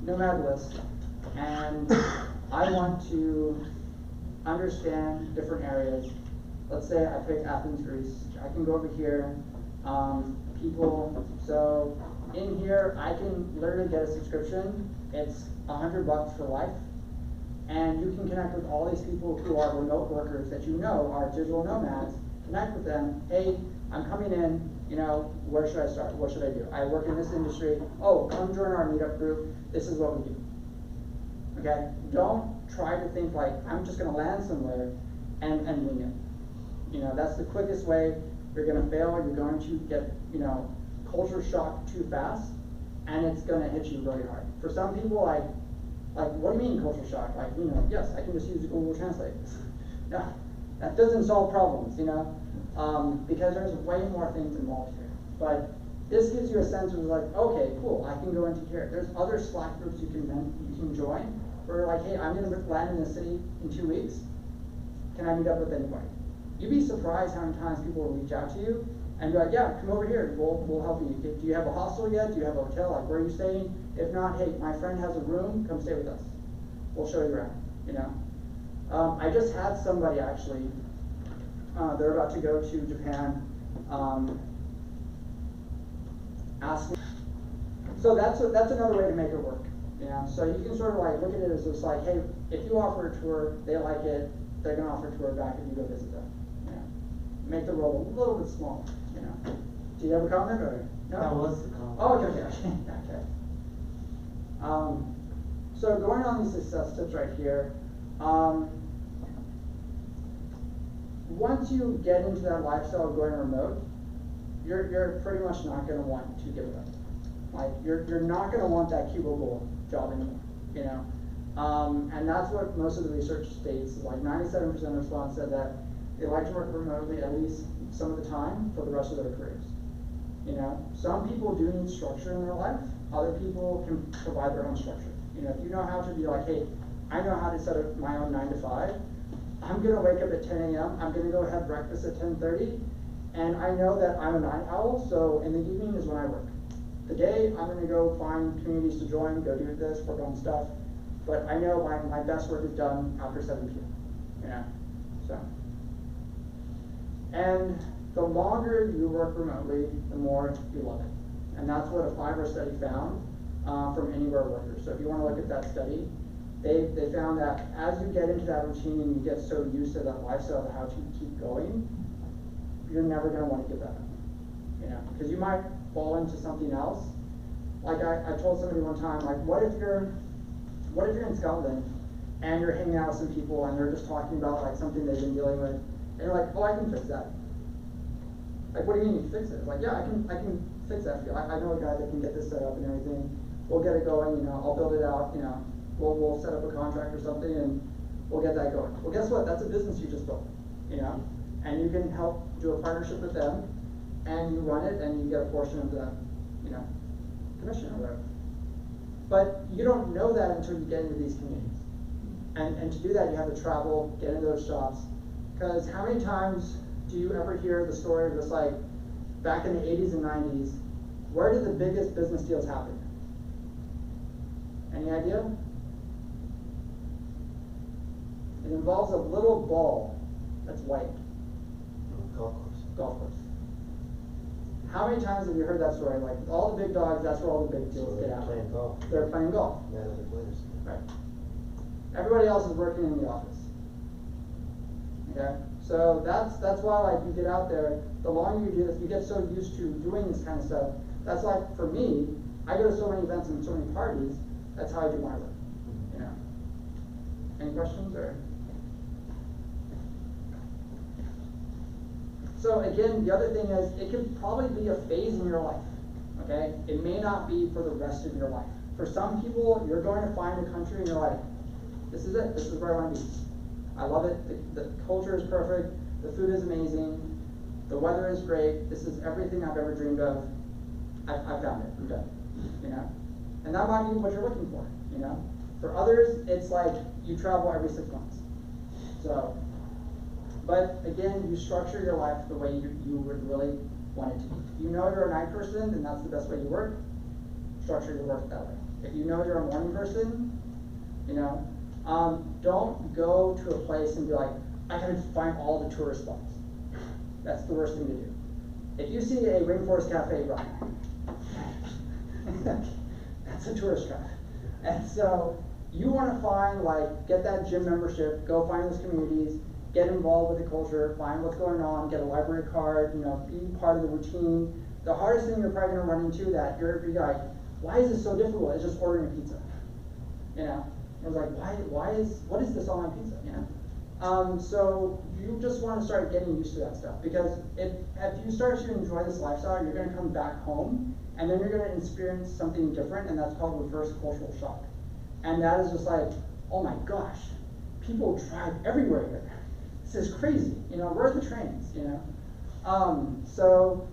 Nomad list, and I want to understand different areas. Let's say I pick Athens, Greece. I can go over here, people. So in here, I can literally get a subscription. It's $100 for life, and you can connect with all these people who are remote workers that you know are digital nomads. Connect with them. Hey, I'm coming in. You know, where should I start? What should I do? I work in this industry. Oh, come join our meetup group. This is what we do. Okay? Don't try to think like, I'm just gonna land somewhere and wing it. You know, that's the quickest way. You're gonna fail, you're going to get, you know, culture shock too fast, and it's gonna hit you really hard. For some people, like, what do you mean culture shock? Like, you know, yes, I can just use Google Translate. No, that doesn't solve problems, you know? Because there's way more things involved here. But this gives you a sense of like, okay, cool, I can go into here. There's other Slack groups you can join where like, hey, I'm gonna land in the city in 2 weeks. Can I meet up with anybody? You'd be surprised how many times people will reach out to you and be like, yeah, come over here, we'll help you. Do you have a hostel yet? Do you have a hotel? Like, where are you staying? If not, hey, my friend has a room, come stay with us. We'll show you around, you know? I just had somebody actually, they're about to go to Japan, ask me. So that's another way to make it work. You know? So you can sort of like look at it as just like, hey, if you offer a tour, they like it, they're gonna offer a tour back if you go visit them. You know? Make the world a little bit smaller, you know. Do you have a comment or no? That was the comment. Oh, okay. Okay. So going on these success tips right here, once you get into that lifestyle of going remote, you're pretty much not gonna want to give it up. Like, you're not gonna want that cubicle job anymore, you know? And that's what most of the research states, like 97% of respondents said that they like to work remotely at least some of the time for the rest of their careers. You know, some people do need structure in their life, other people can provide their own structure. You know, if you know how to be like, hey, I know how to set up my own 9 to 5, I'm gonna wake up at 10 a.m., I'm gonna go have breakfast at 10:30, and I know that I'm a night owl, so in the evening is when I work. The day, I'm gonna go find communities to join, go do this, work on stuff, but I know my best work is done after 7 p.m., you know, so. And the longer you work remotely, the more you love it. And that's what a Fiverr study found from Anywhere Workers. So if you wanna look at that study, they found that as you get into that routine and you get so used to that lifestyle of how to keep going, you're never gonna wanna give that up, you know, because you might fall into something else. Like I told somebody one time, like, what if you're in Scotland and you're hanging out with some people and they're just talking about like something they've been dealing with, and you're like, oh, I can fix that. Like, what do you mean you can fix it? It's like, yeah, I can fix that for you. I know a guy that can get this set up and everything. We'll get it going, you know, I'll build it out, you know, we'll set up a contract or something and we'll get that going. Well, guess what? That's a business you just built, you know, and you can help do a partnership with them and you run it and you get a portion of the, you know, commission or whatever. But you don't know that until you get into these communities. And to do that, you have to travel, get into those shops. Because how many times do you ever hear the story of just like, back in the 80s and 90s, where did the biggest business deals happen? Any idea? It involves a little ball that's white. Golf course. Golf course. How many times have you heard that story? Like, all the big dogs, that's where all the big deals So get they're out. playing golf. They're playing golf. Met other players. Right. Everybody else is working in the office. Okay? So that's why, like, you get out there, the longer you do this, you get so used to doing this kind of stuff. That's like, for me, I go to so many events and so many parties, that's how I do my work, you know? Any questions, or? So again, the other thing is, it could probably be a phase in your life, okay? It may not be for the rest of your life. For some people, you're going to find a country and you're like, this is it, this is where I want to be. I love it, the culture is perfect, the food is amazing, the weather is great, this is everything I've ever dreamed of. I found it, I'm done, you know? And that might be what you're looking for, you know? For others, it's like you travel every 6 months. So, but again, you structure your life the way you would really want it to be. If you know you're a night person, then that's the best way you work. Structure your work that way. If you know you're a morning person, you know, don't go to a place and be like, I gotta find all the tourist spots. That's the worst thing to do. If you see a rainforest cafe, run. That's a tourist trap. And so you want to find, like, get that gym membership, go find those communities, get involved with the culture, find what's going on, get a library card, you know, be part of the routine. The hardest thing you're probably going to run into that you're like, why is this so difficult? It's just ordering a pizza. You know, it's like, what is this on my pizza? You know, so you just want to start getting used to that stuff, because if you start to enjoy this lifestyle, you're going to come back home and then you're going to experience something different, and that's called reverse cultural shock. And that is just like, oh my gosh, people drive everywhere here. This is crazy. You know, where are the trains? You know, so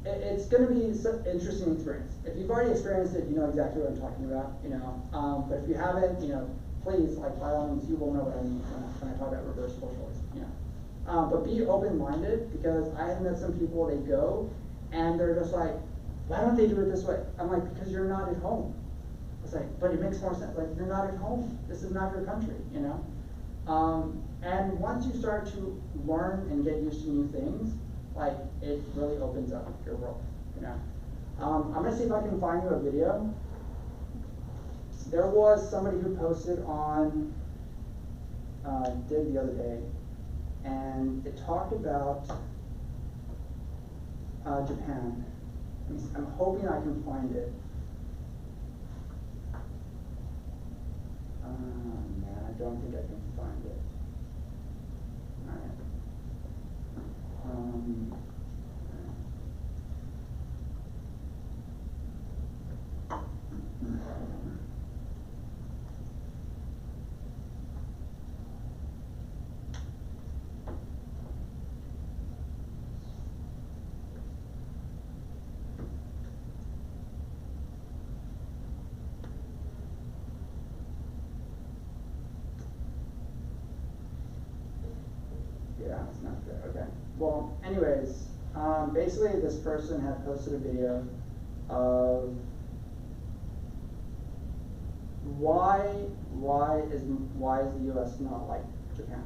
it's going to be an interesting experience. If you've already experienced it, you know exactly what I'm talking about. You know, but if you haven't, you know, please, like, by all means, you will know what I mean when I talk about reverse culturalism. You know, but be open-minded, because I have met some people. They go and they're just like, why don't they do it this way? I'm like, because you're not at home. It's like, but it makes more sense. Like, you're not at home. This is not your country, you know? And once you start to learn and get used to new things, like, it really opens up your world, you know? I'm gonna see if I can find you a video. There was somebody who posted on Dig the other day, and it talked about Japan. I'm hoping I can find it. Man, I don't think I can find it. Alright. down, it's not there, okay. Well, anyways, basically this person had posted a video of why is the US not like Japan?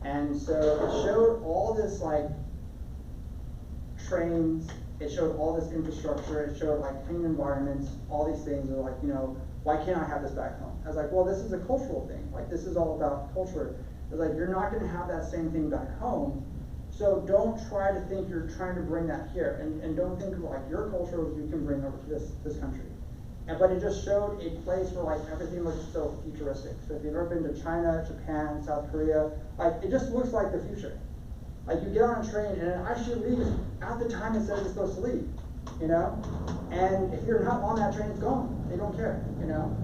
And so it showed all this like trains, it showed all this infrastructure, it showed like clean environments, all these things are like, you know, why can't I have this back home? I was like, well, this is a cultural thing. Like, this is all about culture. It's like, you're not gonna have that same thing back home, so don't try to think you're trying to bring that here, and don't think like your culture you can bring over to this country. But it just showed a place where like everything looks so futuristic. So if you've ever been to China, Japan, South Korea, like it just looks like the future. Like you get on a train and it actually leaves at the time it says it's supposed to leave, you know? And if you're not on that train, it's gone. They don't care, you know?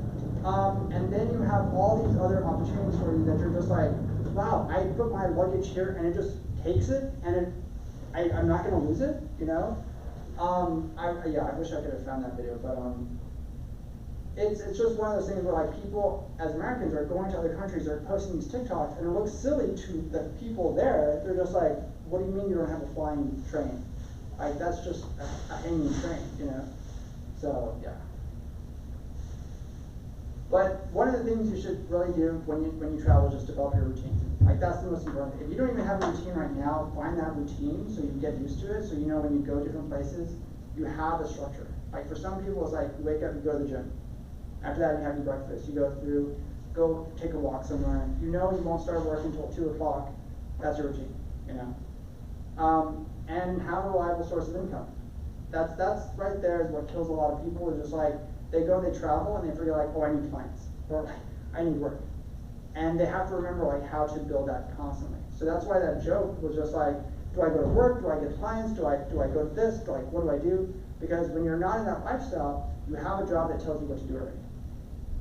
And then you have all these other opportunities for you that you're just like, wow, I put my luggage here and it just takes it and I'm not gonna lose it, you know? I wish I could have found that video, but it's just one of those things where like people as Americans are going to other countries, are posting these TikToks, and it looks silly to the people there. They're just like, what do you mean you don't have a flying train? Like that's just a hanging train, you know? So yeah. But one of the things you should really do when you travel is just develop your routine. Like that's the most important thing. If you don't even have a routine right now, find that routine so you get used to it, so you know when you go different places, you have a structure. Like for some people it's like you wake up, you go to the gym. After that, you have your breakfast. You go take a walk somewhere. You know you won't start work until 2 o'clock. That's your routine, you know. And have a reliable source of income. That's right there is what kills a lot of people. Is just like they go, they travel, and they forget like, oh, I need clients or I need work, and they have to remember like how to build that constantly. So that's why that joke was just like, do I go to work? Do I get clients? Do I go to this? What do I do? Because when you're not in that lifestyle, you have a job that tells you what to do already.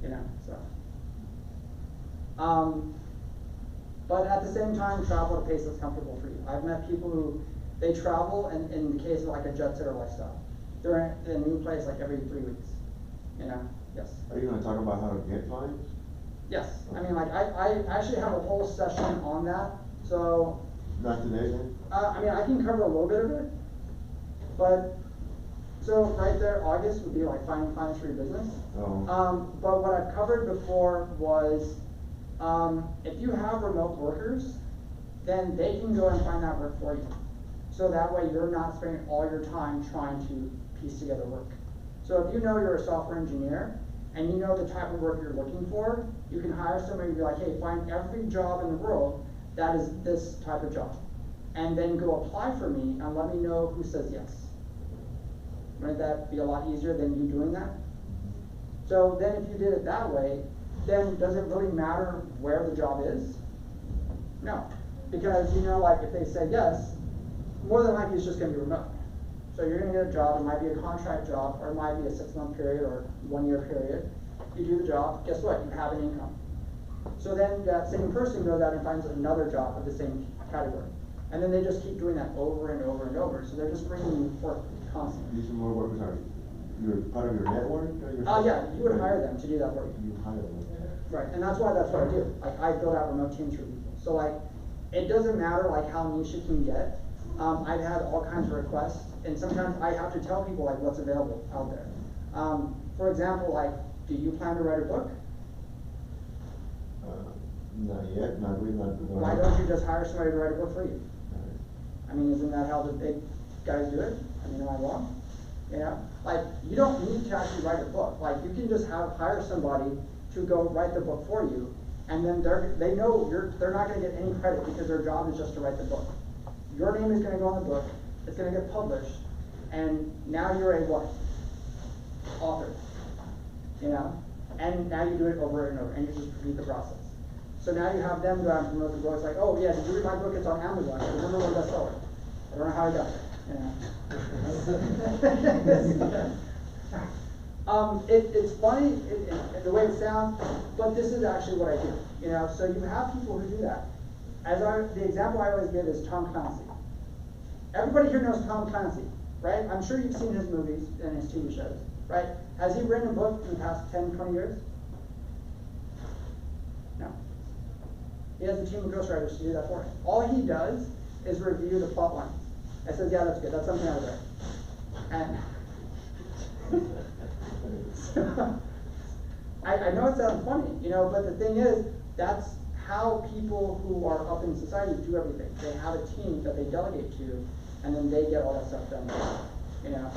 You know, so. But at the same time, travel at a pace that's comfortable for you. I've met people who, they travel, and in the case of like a jet setter lifestyle, they're in a new place like every 3 weeks, you know, yes. Are you gonna talk about how to get clients? Yes, I mean like, I actually have a whole session on that, so. Not today then? I mean, I can cover a little bit of it, but, so right there, August would be like finding clients for your business. Oh. But what I've covered before was, if you have remote workers, then they can go and find that work for you. So that way you're not spending all your time trying to piece together work. So if you know you're a software engineer, and you know the type of work you're looking for, you can hire somebody and be like, hey, find every job in the world that is this type of job. And then go apply for me and let me know who says yes. Wouldn't that be a lot easier than you doing that? So then if you did it that way, then does it really matter where the job is? No. Because you know, like if they say yes, more than likely it's just gonna be remote. So you're gonna get a job, it might be a contract job, or it might be a 6-month period or 1-year period. You do the job, guess what? You have an income. So then that same person goes out and finds another job of the same category. And then they just keep doing that over and over and over. So they're just bringing you work constantly. These are more workers are, you're part of your network? Yeah, you would hire them to do that work. You hire them. Right, and that's what I do. Like I build out remote teams for people. So like, it doesn't matter like how niche it can get. I've had all kinds of requests, and sometimes I have to tell people like what's available out there. For example, like, do you plan to write a book? Not yet, not really, not. Why don't you just hire somebody to write a book for you? I mean, isn't that how the big guys do it? I mean, am I wrong? You know, like you don't need to actually write a book. Like you can just hire somebody to go write the book for you, and then they know they're not going to get any credit because their job is just to write the book. Your name is going to go on the book. It's going to get published, and now you're a what? Author. You know, and now you do it over and over, and you just repeat the process. So now you have them go out and promote the book. It's like, oh yeah, did you read my book? It's on Amazon. It's the #1 bestseller. I don't know how I got it. It's funny the way it sounds, but this is actually what I do. You know, so you have people who do that. The example I always give is Tom Clancy. Everybody here knows Tom Clancy, right? I'm sure you've seen his movies and his TV shows, right? Has he written a book in the past 10, 20 years? No. He has a team of ghostwriters to do that for him. All he does is review the plot lines. I said, yeah, that's good, that's something I would write. And I know it sounds funny, you know, but the thing is, that's how people who are up in society do everything. They have a team that they delegate to, and then they get all that stuff done, you know.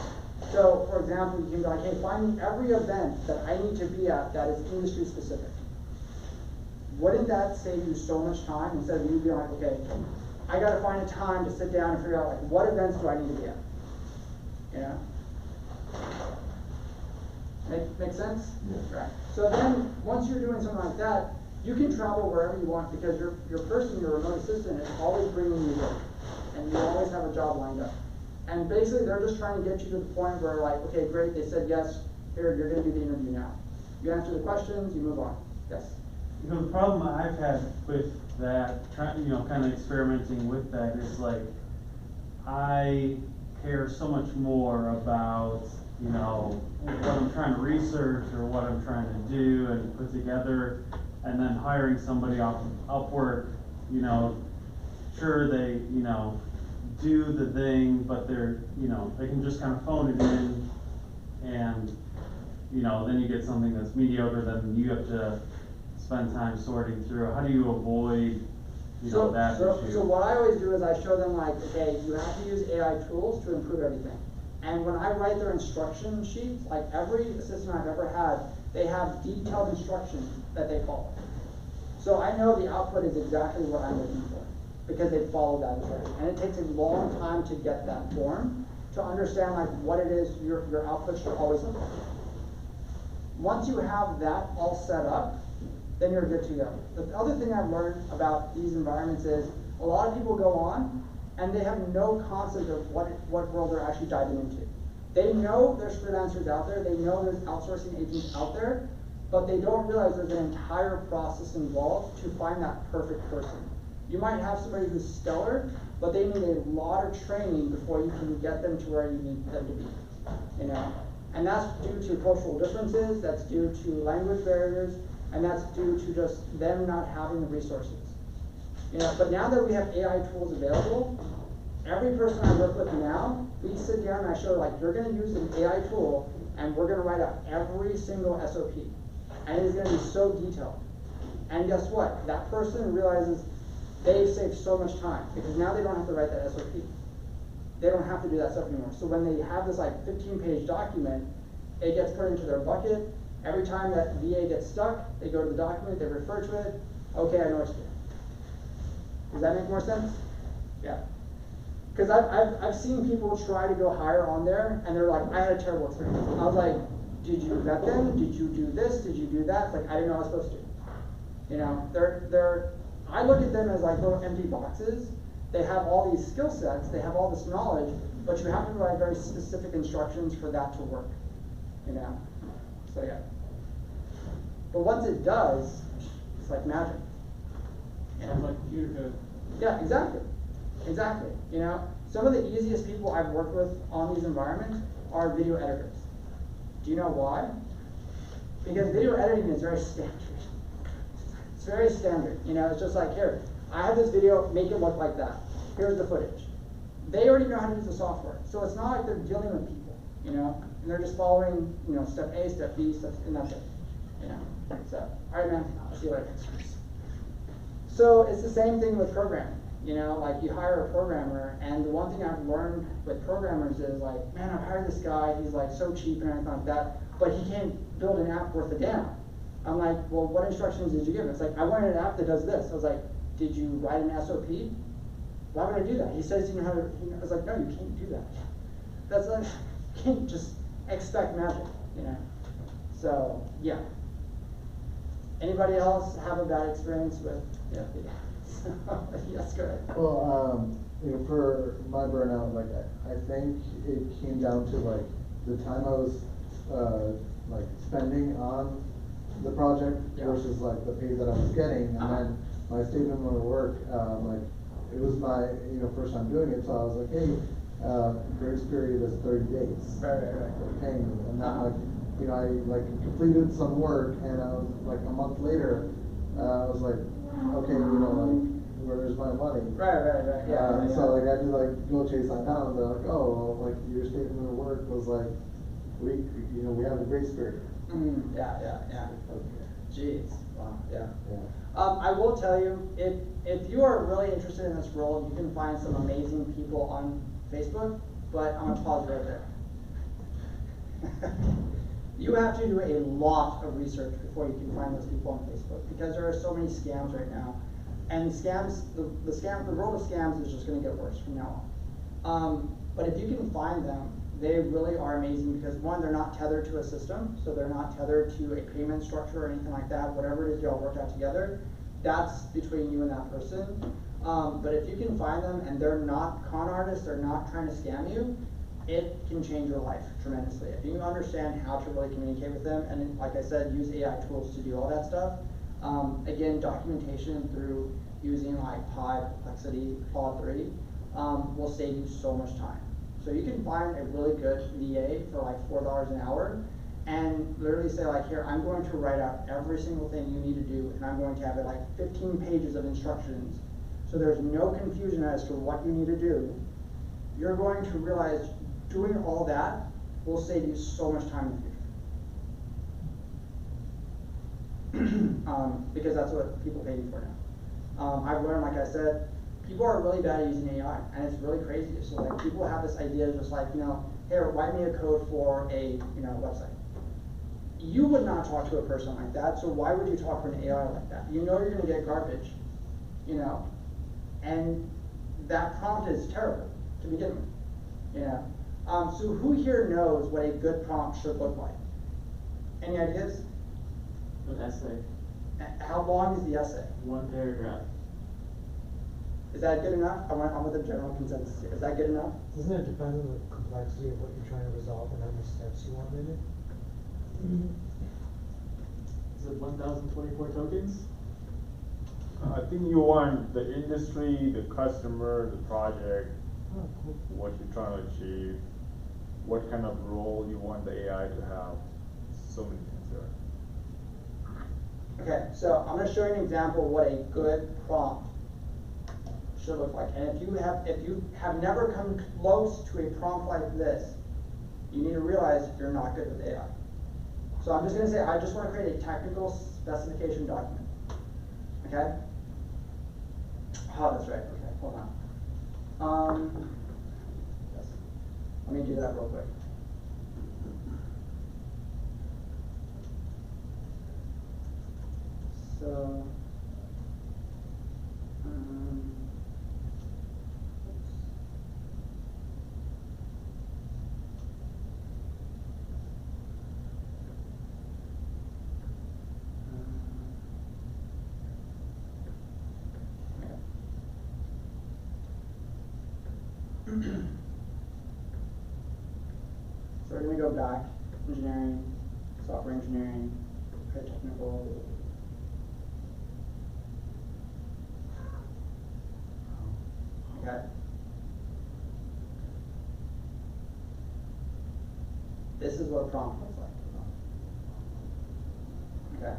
So, for example, you can be like, hey, find me every event that I need to be at that is industry specific. Wouldn't that save you so much time instead of you being like, okay, I gotta find a time to sit down and figure out like what events do I need to be at? You know? Make sense? Yeah. Right. So then once you're doing something like that, you can travel wherever you want because your person, your remote assistant is always bringing you work. And you always have a job lined up. And basically they're just trying to get you to the point where like, okay, great, they said yes, here, you're gonna do the interview now. You answer the questions, you move on. Yes? You know, the problem I've had with that, you know, kind of experimenting with that is like, I care so much more about, you know, what I'm trying to research or what I'm trying to do and put together, and then hiring somebody off of Upwork, you know, sure they, you know, do the thing, but they're, you know, they can just kind of phone it in, and, you know, then you get something that's mediocre, then you have to spend time sorting through. How do you avoid, you know, that issue? So what I always do is I show them like, okay, you have to use AI tools to improve everything. And when I write their instruction sheets, like every assistant I've ever had, they have detailed instructions that they follow. So I know the output is exactly what I'm looking for because they follow that instruction. And it takes a long time to get that form to understand like what it is your output should always look like. Once you have that all set up, then you're good to go. The other thing I've learned about these environments is a lot of people go on and they have no concept of what world they're actually diving into. They know there's freelancers out there, they know there's outsourcing agents out there, but they don't realize there's an entire process involved to find that perfect person. You might have somebody who's stellar, but they need a lot of training before you can get them to where you need them to be, you know? And that's due to cultural differences, that's due to language barriers, and that's due to just them not having the resources. You know, but now that we have AI tools available, every person I work with now, we sit down and I show like, you're gonna use an AI tool and we're gonna write out every single SOP. And it's gonna be so detailed. And guess what? That person realizes they've saved so much time because now they don't have to write that SOP. They don't have to do that stuff anymore. So when they have this like 15-page document, it gets put into their bucket. Every time that VA gets stuck, they go to the document, they refer to it. Okay, I know what to do. Does that make more sense? Yeah. Because I've seen people try to go higher on there, and they're like, I had a terrible experience. I was like, did you vet them? Did you do this? Did you do that? It's like, I didn't know I was supposed to. You know, I look at them as like little empty boxes. They have all these skill sets, they have all this knowledge, but you have to provide very specific instructions for that to work. You know? So yeah. But once it does, it's like magic. Sounds like computer code. Yeah, exactly. Exactly. You know, some of the easiest people I've worked with on these environments are video editors. Do you know why? Because video editing is very standard. It's very standard. You know, it's just like, here, I have this video, make it look like that. Here's the footage. They already know how to use the software. So it's not like they're dealing with people, you know, and they're just following, you know, step A, step B, and that's it. You know. So, all right, man, I'll see you later. So it's the same thing with programming. You know, like you hire a programmer, and the one thing I've learned with programmers is like, man, I've hired this guy, he's like so cheap and everything like that, but he can't build an app worth a damn. I'm like, well, what instructions did you give him? It's like, I wanted an app that does this. I was like, did you write an SOP? Why would I do that? He says you know how to, I was like, no, you can't do that. That's like, you can't just expect magic, you know? So, yeah. Anybody else have a bad experience with, yeah. Yes, go ahead. Well, you know, for my burnout, like I think it came down to like the time I was like spending on the project versus like the pay that I was getting, and then my statement of work, like it was my first time doing it, so I was like, hey, grace period is 30 days. Right. For paying me, and then like I like completed some work, and I was like a month later, I was like, okay, you know, like, where's my money? Right, yeah. And so like I had to like go chase that down, and they're like, oh, well, like your statement of work was like, we, you know, we have a grace period. Yeah. Okay. Jeez, wow, yeah. Yeah. I will tell you, if you are really interested in this role, you can find some amazing people on Facebook, but I'm gonna pause right there. You have to do a lot of research before you can find those people on Facebook, because there are so many scams right now. And scams, the world of scams is just gonna get worse from now on. But if you can find them, they really are amazing because one, they're not tethered to a system, so they're not tethered to a payment structure or anything like that. Whatever it is y'all work out together, that's between you and that person. But if you can find them and they're not con artists, they're not trying to scam you, it can change your life tremendously. If you understand how to really communicate with them, and like I said, use AI tools to do all that stuff. Again, documentation through using like Pi, Perplexity, Claude 3 will save you so much time. So you can find a really good VA for like $4 an hour and literally say like, here, I'm going to write out every single thing you need to do, and I'm going to have it like 15 pages of instructions. So there's no confusion as to what you need to do. You're going to realize doing all that will save you so much time in the future. Because that's what people pay you for now. I've learned, like I said, people are really bad at using AI, and it's really crazy. So like people have this idea just like, you know, here, write me a code for a, you know, website. You would not talk to a person like that, so why would you talk to an AI like that? You know you're gonna get garbage, you know, and that prompt is terrible to begin with, you know. So who here knows what a good prompt should look like? Any ideas? An essay. How long is the essay? 1 paragraph. Is that good enough? I'm with the general consensus here. Is that good enough? Doesn't it depend on the complexity of what you're trying to resolve and how many steps you want in it? Is it 1,024 tokens? I think you want the industry, the customer, the project, Oh, cool. what you're trying to achieve, what kind of role you want the AI to have. So many things there. Okay, so I'm going to show you an example of what a good prompt should look like. And if you have never come close to a prompt like this, you need to realize you're not good with AI. So I'm just going to say, I just want to create a technical specification document. Okay? Oh, that's right. Okay, hold on. Yes. Let me do that real quick. So, so we're going to go back, engineering, software engineering, okay, technical. Okay. This is what a prompt looks like. Okay.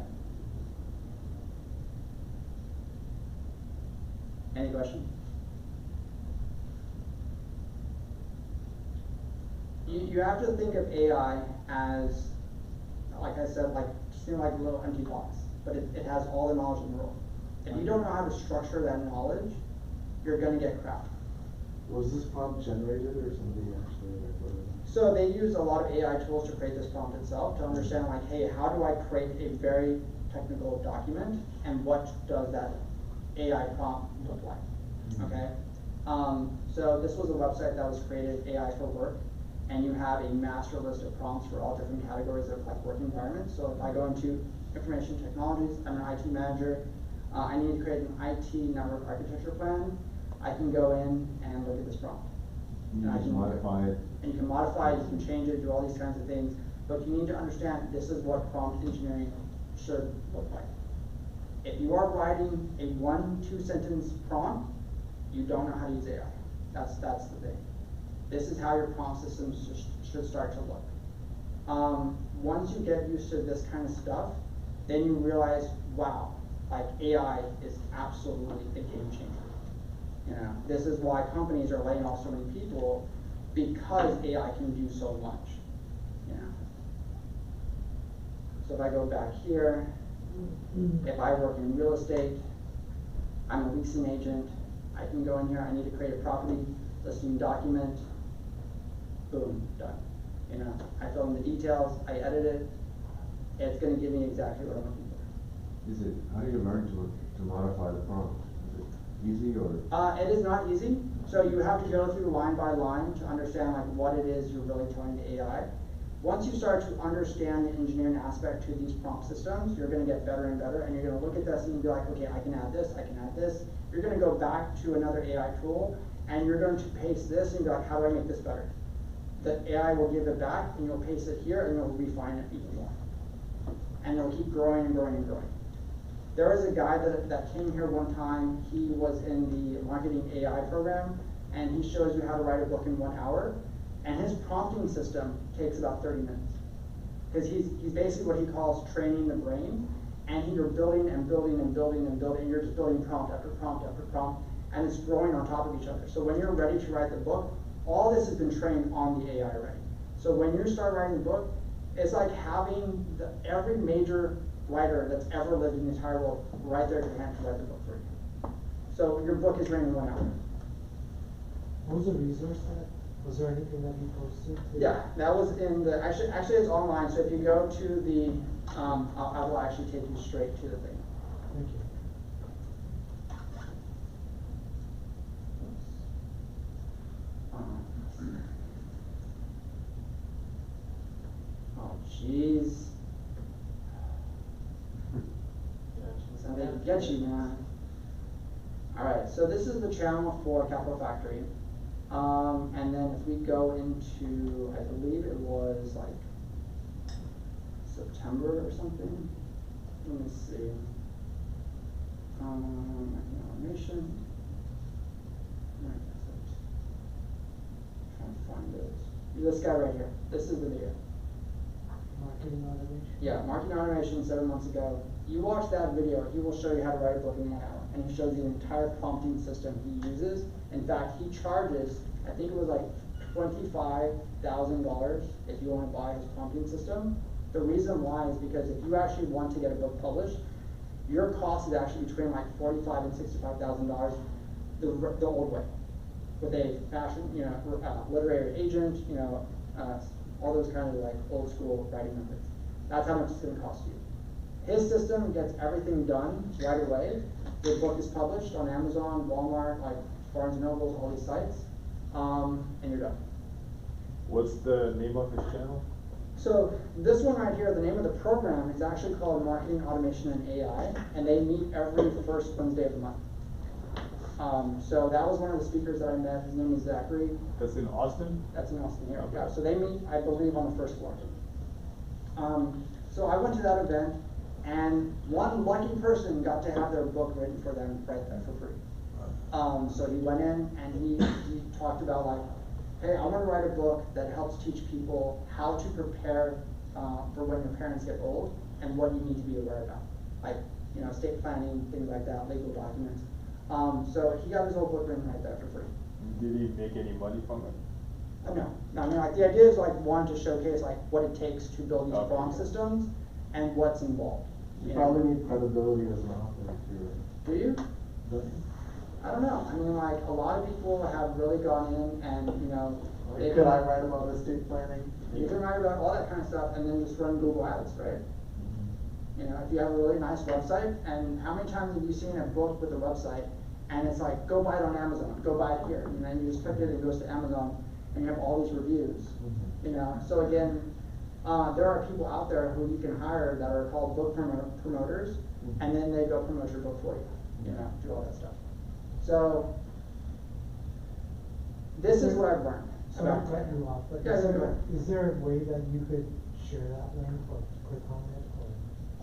Any questions? You have to think of AI as, like I said, like just think like a little empty box, but it has all the knowledge in the world. If you don't know how to structure that knowledge, you're going to get crap. Was this prompt generated or somebody actually recorded it? So they use a lot of AI tools to create this prompt itself to understand like, hey, how do I create a very technical document, and what does that AI prompt look like? Okay. So this was a website that was created, AI for Work, and you have a master list of prompts for all different categories of like work environments. So if I go into information technologies, I'm an IT manager, I need to create an IT network architecture plan, I can go in and look at this prompt. You And I just can modify it. And you can modify it, you can change it, do all these kinds of things, but you need to understand this is what prompt engineering should look like. If you are writing a 1-2 sentence prompt, you don't know how to use AI. That's the thing. This is how your prompt systems should start to look. Once you get used to this kind of stuff, then you realize, wow, like AI is absolutely a game changer. You know, this is why companies are laying off so many people, because AI can do so much. You know. So if I go back here, if I work in real estate, I'm a leasing agent, I can go in here, I need to create a property listing document, boom, done. You know, I fill in the details, I edit it, it's gonna give me exactly what I'm looking for. How do you learn to modify the prompt? Is it easy or? It is not easy. So you have to go through line by line to understand like what it is you're really telling the AI. Once you start to understand the engineering aspect to these prompt systems, you're gonna get better and better, and you're gonna look at this and you'll be like, okay, I can add this, I can add this. You're gonna go back to another AI tool, and you're going to paste this, and you're like, how do I make this better? The AI will give it back, and you'll paste it here, and you'll refine it even more. And it'll keep growing and growing and growing. There was a guy that came here one time. He was in the marketing AI program, and he shows you how to write a book in 1 hour. And his prompting system takes about 30 minutes. Because he's basically what he calls training the brain, and you're building and building and building and building, and you're just building prompt after prompt after prompt, and it's growing on top of each other. So when you're ready to write the book, all this has been trained on the AI already. So when you start writing the book, it's like having every major writer that's ever lived in the entire world right there at your hand to write the book for you. So your book is written in 1 hour. What was the resource that? Was there anything that you posted? Yeah, that was in the, actually it's online, so if you go to the, I will actually take you straight to the thing. Thank you. Oh, jeez. So they get you, man. Alright, so this is the channel for Capital Factory. And then if we go into, I believe it was like September or something. Let me see. Automation. Where is it? Trying to find it. This guy right here. This is the video. Marketing automation? Yeah, marketing automation 7 months ago. You watch that video, he will show you how to write a book in 1 hour. And he shows you the entire prompting system he uses. In fact, he charges, I think it was like $25,000 if you want to buy his prompting system. The reason why is because if you actually want to get a book published, your cost is actually between like $45,000 and $65,000 the old way, with a fashion, literary agent, all those kind of like old school writing methods. That's how much it's going to cost you. His system gets everything done right away. Your book is published on Amazon, Walmart, like Barnes & Nobles, all these sites, and you're done. What's the name of his channel? So this one right here, the name of the program is actually called Marketing Automation and AI, and they meet every first Wednesday of the month. So that was one of the speakers that I met. His name is Zachary. That's in Austin? That's in Austin here. Okay. Yeah. So they meet, I believe, on the first floor. So I went to that event, and one lucky person got to have their book written for them right there for free. So he went in and he talked about like, hey, I want to write a book that helps teach people how to prepare for when your parents get old and what you need to be aware about, like estate planning, things like that, legal documents. So he got his whole book written right there for free. Did he make any money from it? No. I mean, like the idea is like one to showcase like what it takes to build these Okay. prompt systems and what's involved. You probably need credibility as well. Do you? Don't you? I don't know. I mean, like a lot of people have really gone in and Like, could I write about estate planning? You can write about all that kind of stuff and then just run Google Ads, right? If you have a really nice website, and how many times have you seen a book with a website and it's like, go buy it on Amazon, go buy it here, and then you just click it and it goes to Amazon and you have all these reviews. So again, there are people out there who you can hire that are called book promoters, and then they go promote your book for you, do all that stuff. So this is what I've learned. Sorry to cut you off, but Yeah, go ahead. is there a way that you could share that link or click on it?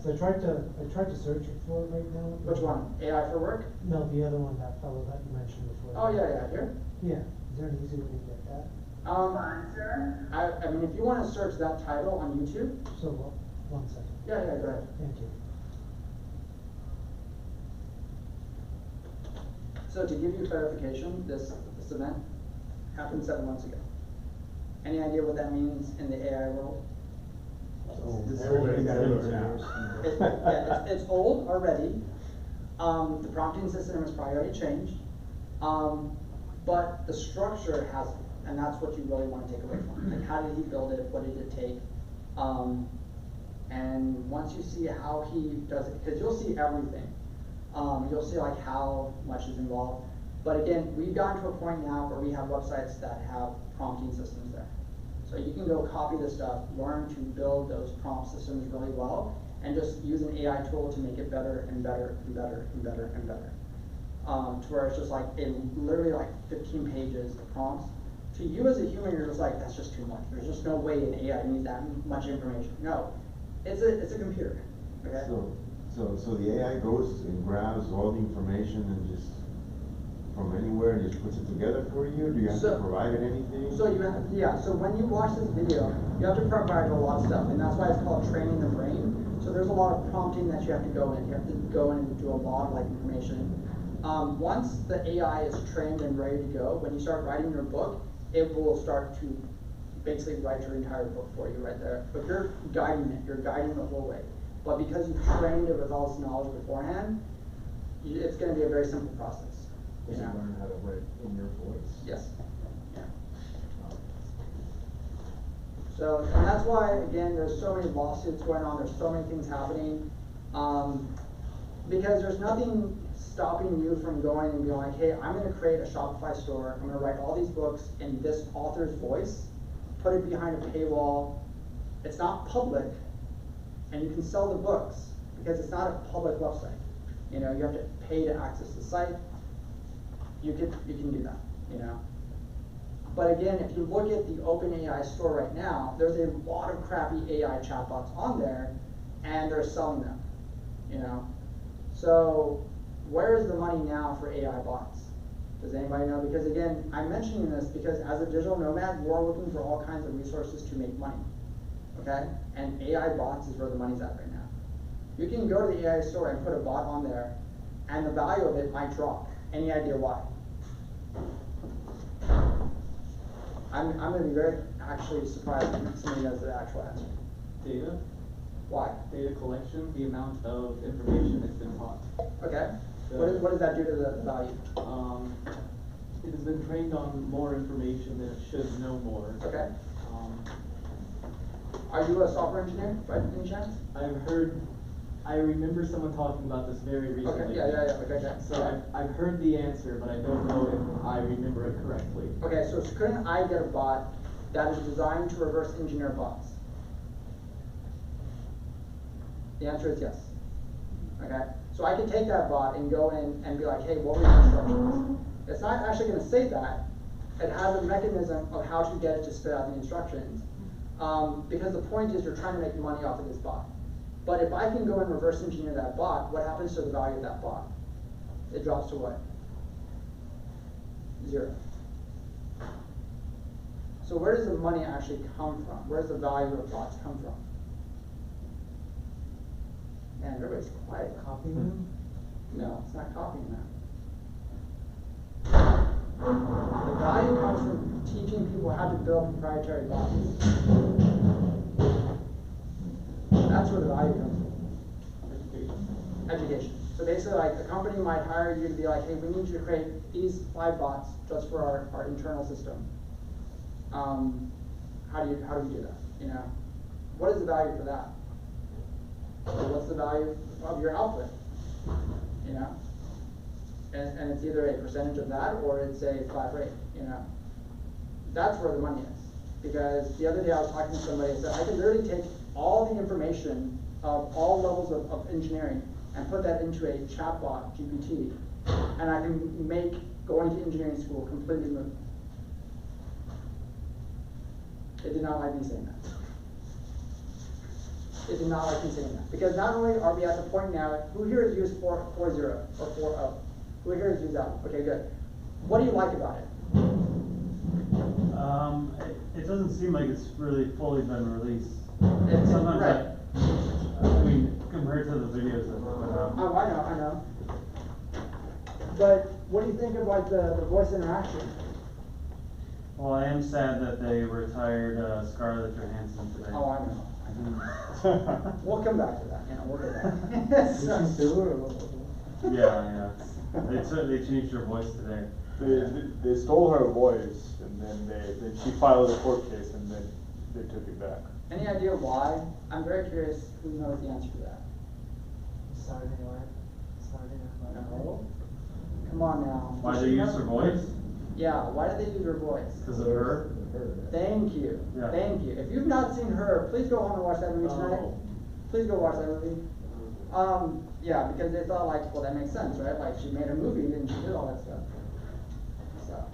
So I tried to search for it right now. Which one? AI for work? No, the other one, that fellow that you mentioned before. Oh yeah, here. Yeah, is there an easy way to get that? I mean, if you want to search that title on YouTube. So, one second. Yeah, go ahead. Thank you. So to give you clarification, this event happened 7 months ago. Any idea what that means in the AI world? Everybody's got it now. It's old already. The prompting system has probably already changed. But the structure hasn't, and that's what you really want to take away from it. Like, how did he build it? What did it take? And once you see how he does it, because you'll see everything. You'll see like how much is involved. But again, we've gotten to a point now where we have websites that have prompting systems there. So you can go copy this stuff, learn to build those prompt systems really well, and just use an AI tool to make it better and better and better and better and better. To where it's just like, literally like 15 pages of prompts. To you as a human, you're just like, that's just too much. There's just no way an AI needs that much information. No, it's a computer, okay? So the AI goes and grabs all the information and just from anywhere and just puts it together for you? Do you have to provide it anything? So you have, yeah, so when you watch this video, you have to provide a lot of stuff, and that's why it's called training the brain. So there's a lot of prompting that you have to go in. You have to go in and do a lot of like information. Once the AI is trained and ready to go, when you start writing your book, it will start to basically write your entire book for you right there. But you're guiding it, you're guiding the whole way. But because you've trained it with all this knowledge beforehand, it's going to be a very simple process. Does it learn how to write in your voice? Yes. Yeah. So, and that's why, again, there's so many lawsuits going on, there's so many things happening, because there's nothing stopping you from going and being like, hey, I'm going to create a Shopify store, I'm going to write all these books in this author's voice, put it behind a paywall, it's not public, and you can sell the books, because it's not a public website. You know, you have to pay to access the site. You can do that, you know. But again, if you look at the OpenAI store right now, there's a lot of crappy AI chatbots on there, and they're selling them, you know. So where is the money now for AI bots? Does anybody know? Because again, I'm mentioning this because as a digital nomad, we're looking for all kinds of resources to make money, okay? And AI bots is where the money's at right now. You can go to the AI store and put a bot on there, and the value of it might drop. Any idea why? I'm going to be very actually surprised when somebody knows the actual answer. Data. Why? Data collection, the amount of information that's been taught. Okay. What does that do to the value? It has been trained on more information than it should know more. Okay. Are you a software engineer by any chance? I remember someone talking about this very recently. Okay, yeah, okay. So I've heard the answer, but I don't know if I remember it correctly. Okay, so couldn't I get a bot that is designed to reverse engineer bots? The answer is yes. Okay, so I can take that bot and go in and be like, hey, what were your instructions? It's not actually going to say that. It has a mechanism of how to get it to spit out the instructions. Because the point is you're trying to make money off of this bot. But if I can go and reverse engineer that bot, what happens to the value of that bot? It drops to what? 0. So where does the money actually come from? Where does the value of bots come from? Man, everybody's quiet. Copying them? No, it's not copying that. The value comes from teaching people how to build proprietary bots. That's where the value comes from. Education. So basically, like, a company might hire you to be like, hey, we need you to create these 5 bots just for our internal system. How do we do that? You know, what is the value for that? So what's the value of your output? You know, and it's either a percentage of that or it's a flat rate. You know, that's where the money is. Because the other day I was talking to somebody and said I could literally take all the information of all levels of engineering and put that into a chatbot GPT, and I can make going to engineering school completely smooth. It did not like me saying that. It did not like me saying that. Because not only are we at the point now, who here has used 4.0 or 4.0? Who here has used that one? Okay, good. What do you like about it? It doesn't seem like it's really fully been released. Sometimes right. I mean, compared to the videos that were put out. Oh, I know. But what do you think of like the voice interaction? Well, I am sad that they retired Scarlett Johansson today. Oh, I know. We'll come back to that, we'll get that. Did she sue her or what? Yeah. They changed her voice today. They stole her voice, and then she filed a court case, and then they took it back. Any idea why? I'm very curious who knows the answer to that. Saturday night. No. Come on now. Why Does they she use know? her voice? Yeah, why did they use her voice? Because of her? Thank you, Yeah. thank you. If you've not seen her, please go home and watch that movie tonight. Oh. Please go watch that movie. Yeah, because they thought like, well, that makes sense, right? Like she made a movie and she did all that stuff. So,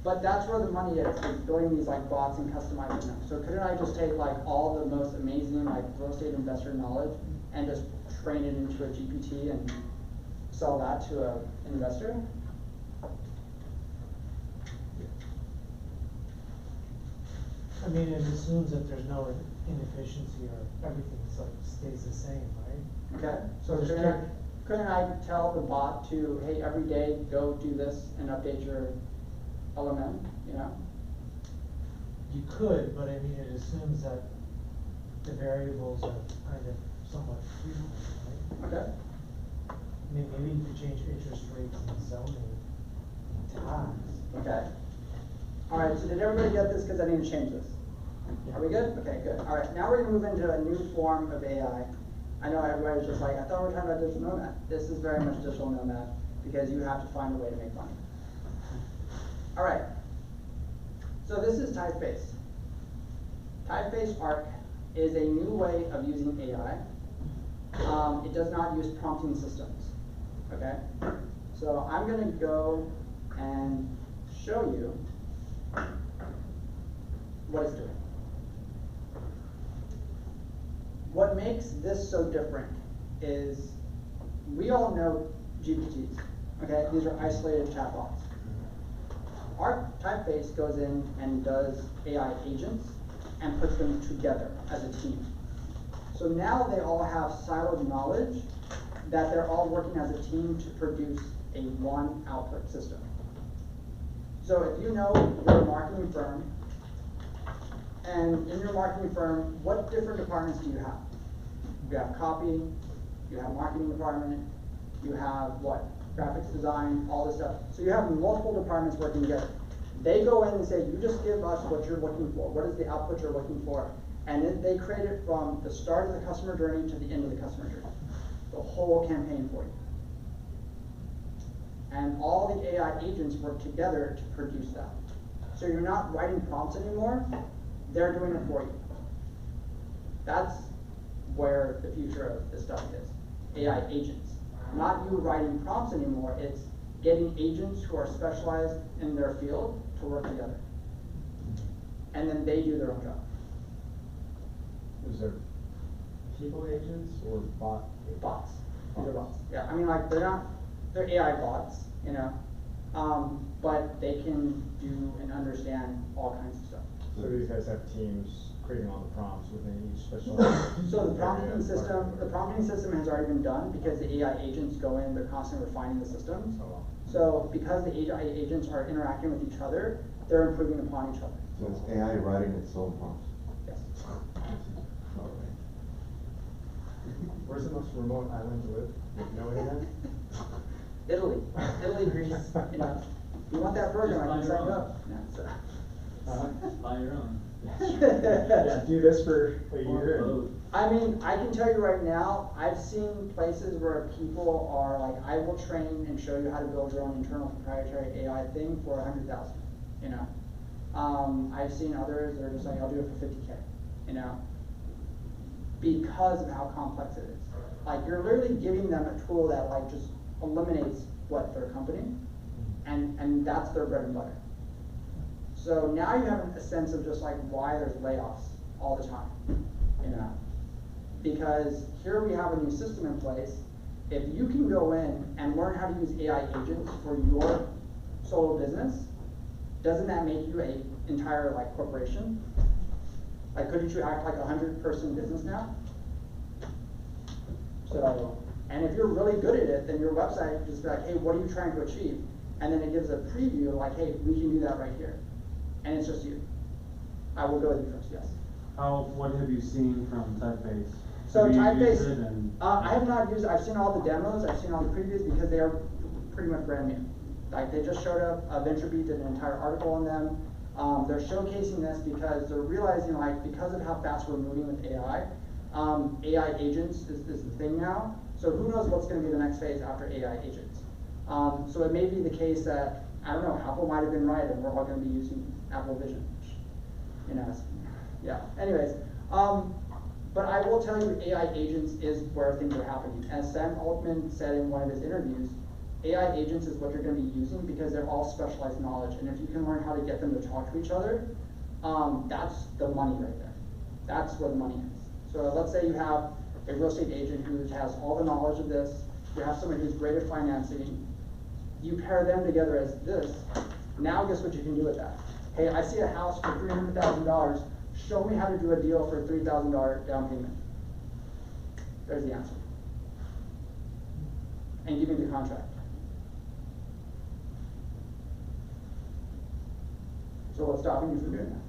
but that's where the money is building these like bots and customizing them. So couldn't I just take like all the most amazing like real estate investor knowledge and just train it into a GPT and sell that to an investor? I mean, it assumes that there's no inefficiency or everything's like stays the same, right? Okay, so Just couldn't I tell the bot to, hey, every day go do this and update your LMM, You could, but I mean, it assumes that the variables are kind of somewhat freelance, right? Okay. I mean, maybe you could change interest rates and zoning, tax. Okay. All right, so did everybody get this? Because I need to change this. Are we good? Okay, good. All right, now we're gonna move into a new form of AI. I know everybody's just like, I thought we were talking about digital nomad. This is very much digital nomad because you have to find a way to make money. All right. So this is typeface. Typeface Arc is a new way of using AI. It does not use prompting systems. Okay. So I'm gonna go and show you what it's doing. What makes this so different is we all know GPTs, okay? These are isolated chatbots. Our typeface goes in and does AI agents and puts them together as a team. So now they all have siloed knowledge that they're all working as a team to produce a one output system. So if you know you're a marketing firm, and in your marketing firm, what different departments do you have? You have copy, you have marketing department, you have what? Graphics design, all this stuff. So you have multiple departments working together. They go in and say, you just give us what you're looking for. What is the output you're looking for? And then they create it from the start of the customer journey to the end of the customer journey. The whole campaign for you. And all the AI agents work together to produce that. So you're not writing prompts anymore, they're doing it for you. That's where the future of this stuff is. AI agents. Not you writing prompts anymore, it's getting agents who are specialized in their field to work together. And then they do their own job. Is there people agents or bot? Bots. These are bots. Yeah, I mean like they're AI bots, but they can do and understand all kinds of stuff. So these guys have teams creating all the prompts within each specialized. So the prompting system has already been done because the AI agents go in, they're constantly refining the systems. Oh, wow. So because the AI agents are interacting with each other, they're improving upon each other. So it's AI writing its own prompts. Yes. All right. Where's the most remote island to live? You know any Italy, Greece, you want that program, I can set you up. Buy your own. Yeah, do this for a year. And I mean, I can tell you right now, I've seen places where people are like, I will train and show you how to build your own internal proprietary AI thing for 100,000, I've seen others that are just like, I'll do it for 50K, because of how complex it is. Like, you're literally giving them a tool that like just eliminates what their company, and that's their bread and butter. So now you have a sense of just like why there's layoffs all the time, because here we have a new system in place. If you can go in and learn how to use AI agents for your solo business, doesn't that make you an entire like corporation? Like, couldn't you act like a 100-person business now? So And if you're really good at it, then your website can just be like, hey, what are you trying to achieve? And then it gives a preview like, hey, we can do that right here. And it's just you. I will go with you first, yes. What have you seen from Typeface? So Have you Typeface, used it and- I have not used it. I've seen all the demos, I've seen all the previews because they are pretty much brand new. Like they just showed up, VentureBeat did an entire article on them. They're showcasing this because they're realizing like because of how fast we're moving with AI, AI agents is the thing now. So who knows what's going to be the next phase after AI agents. So it may be the case that, I don't know, Apple might have been right and we're all going to be using Apple Vision. You know, yeah, anyways. But I will tell you AI agents is where things are happening. As Sam Altman said in one of his interviews, AI agents is what you're going to be using because they're all specialized knowledge. And if you can learn how to get them to talk to each other, that's the money right there. That's where the money is. So let's say you have a real estate agent who has all the knowledge of this. You have someone who's great at financing. You pair them together as this. Now guess what you can do with that? Hey, I see a house for $300,000. Show me how to do a deal for $3,000 down payment. There's the answer. And give me the contract. So what's stopping you from doing that?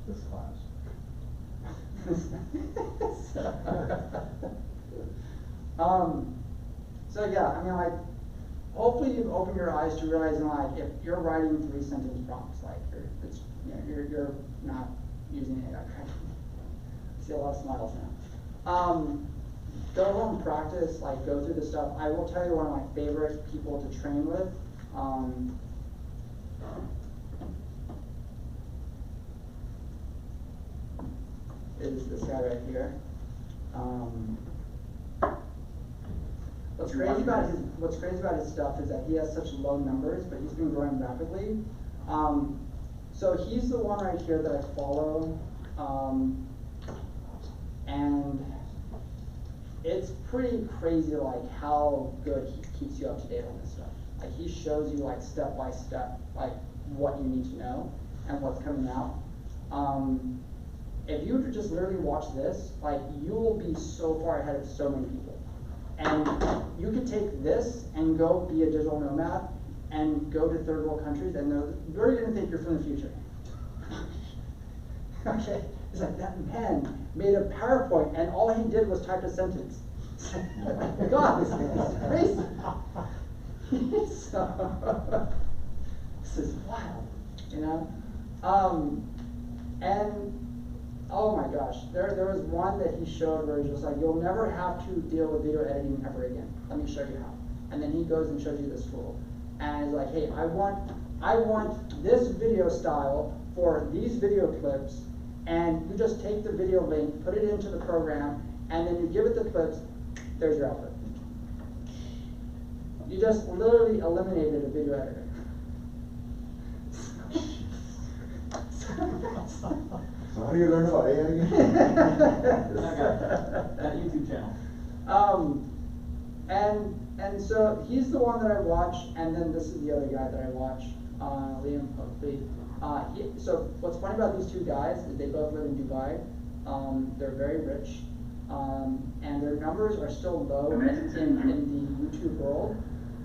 This class. So yeah, I mean, like, hopefully you've opened your eyes to realizing, like, if you're writing 3-sentence prompts, like, you're not using AI correctly. I see a lot of smiles now. Go home and practice, like, go through the stuff. I will tell you one of my favorite people to train with. Is this guy right here. What's crazy about his stuff is that he has such low numbers, but he's been growing rapidly. So he's the one right here that I follow, and it's pretty crazy like how good he keeps you up to date on this stuff. Like he shows you like step by step like what you need to know and what's coming out. If you just literally watch this, like you will be so far ahead of so many people. And you could take this and go be a digital nomad and go to third world countries and they're going to think you're from the future. Okay, it's like that man made a PowerPoint and all he did was type a sentence. God, this is crazy. So, this is wild, you know? And oh my gosh, there was one that he showed where he's just like, you'll never have to deal with video editing ever again. Let me show you how. And then he goes and shows you this tool. And he's like, hey, I want this video style for these video clips, and you just take the video link, put it into the program, and then you give it the clips, there's your output. You just literally eliminated a video editor. So how do you learn about AI again? That YouTube channel. And so he's the one that I watch, and then this is the other guy that I watch, Liam Oakley. So what's funny about these two guys is they both live in Dubai. They're very rich, and their numbers are still low in the YouTube world.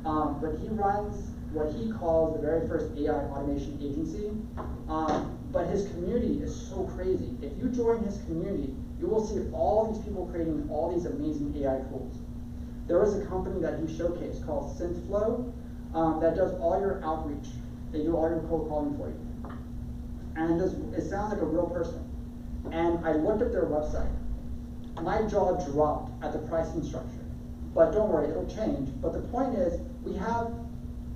But he runs what he calls the very first AI automation agency. But his community is so crazy. If you join his community, you will see all these people creating all these amazing AI tools. There was a company that he showcased called Synthflow that does all your outreach. They do all your cold calling for you. And it sounds like a real person. And I looked at their website. My jaw dropped at the pricing structure. But don't worry, it'll change. But the point is, we have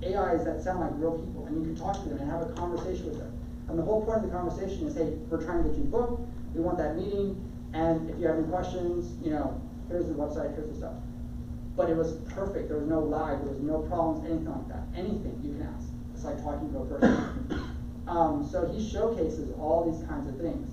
AIs that sound like real people, and you can talk to them and have a conversation with them. And the whole point of the conversation is, hey, we're trying to get you booked, we want that meeting, and if you have any questions, you know, here's the website, here's the stuff. But it was perfect, there was no lag, there was no problems, anything like that. Anything you can ask. It's like talking to a person. So he showcases all these kinds of things.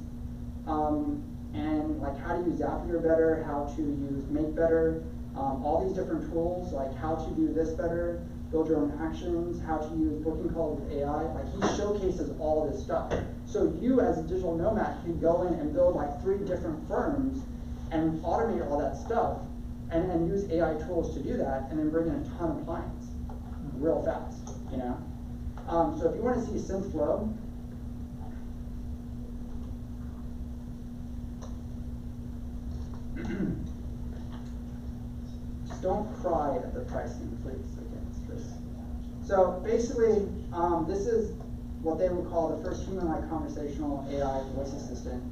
And like how to use Zapier better, how to use Make better, all these different tools, like how to do this better, build your own actions, how to use booking calls with AI. Like he showcases all this stuff. So you as a digital nomad can go in and build like 3 different firms and automate all that stuff and use AI tools to do that, and then bring in a ton of clients real fast, you know? So if you want to see synth flow, just don't cry at the pricing, please. Again, so basically, this is what they would call the first human-like conversational AI voice assistant.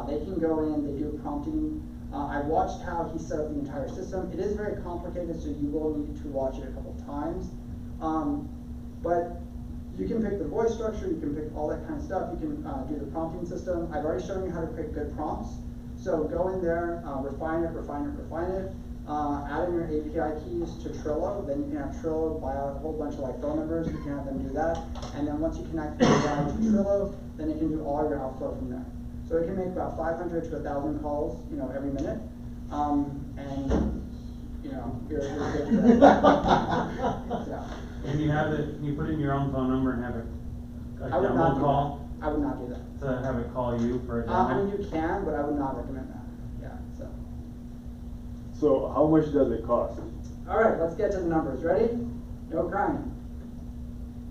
They can go in, they do prompting. I watched how he set up the entire system. It is very complicated, so you will need to watch it a couple times. But you can pick the voice structure, you can pick all that kind of stuff, you can do the prompting system. I've already shown you how to pick good prompts. So go in there, refine it, add in your API keys to Trello, then you can have Trello buy out a whole bunch of like phone numbers, you can have them do that. And then once you connect the AI to Trello, then it can do all your outflow from there. So it can make about 500 to 1,000 calls, you know, every minute. And you know, you're good to that. Yeah. And you have it, you put in your own phone number and have it, a I would not demo do call? that. I would not do that. To have it call you for a demo? I mean, you can, but I would not recommend that. Yeah, so. So how much does it cost? All right, let's get to the numbers. Ready? No crying.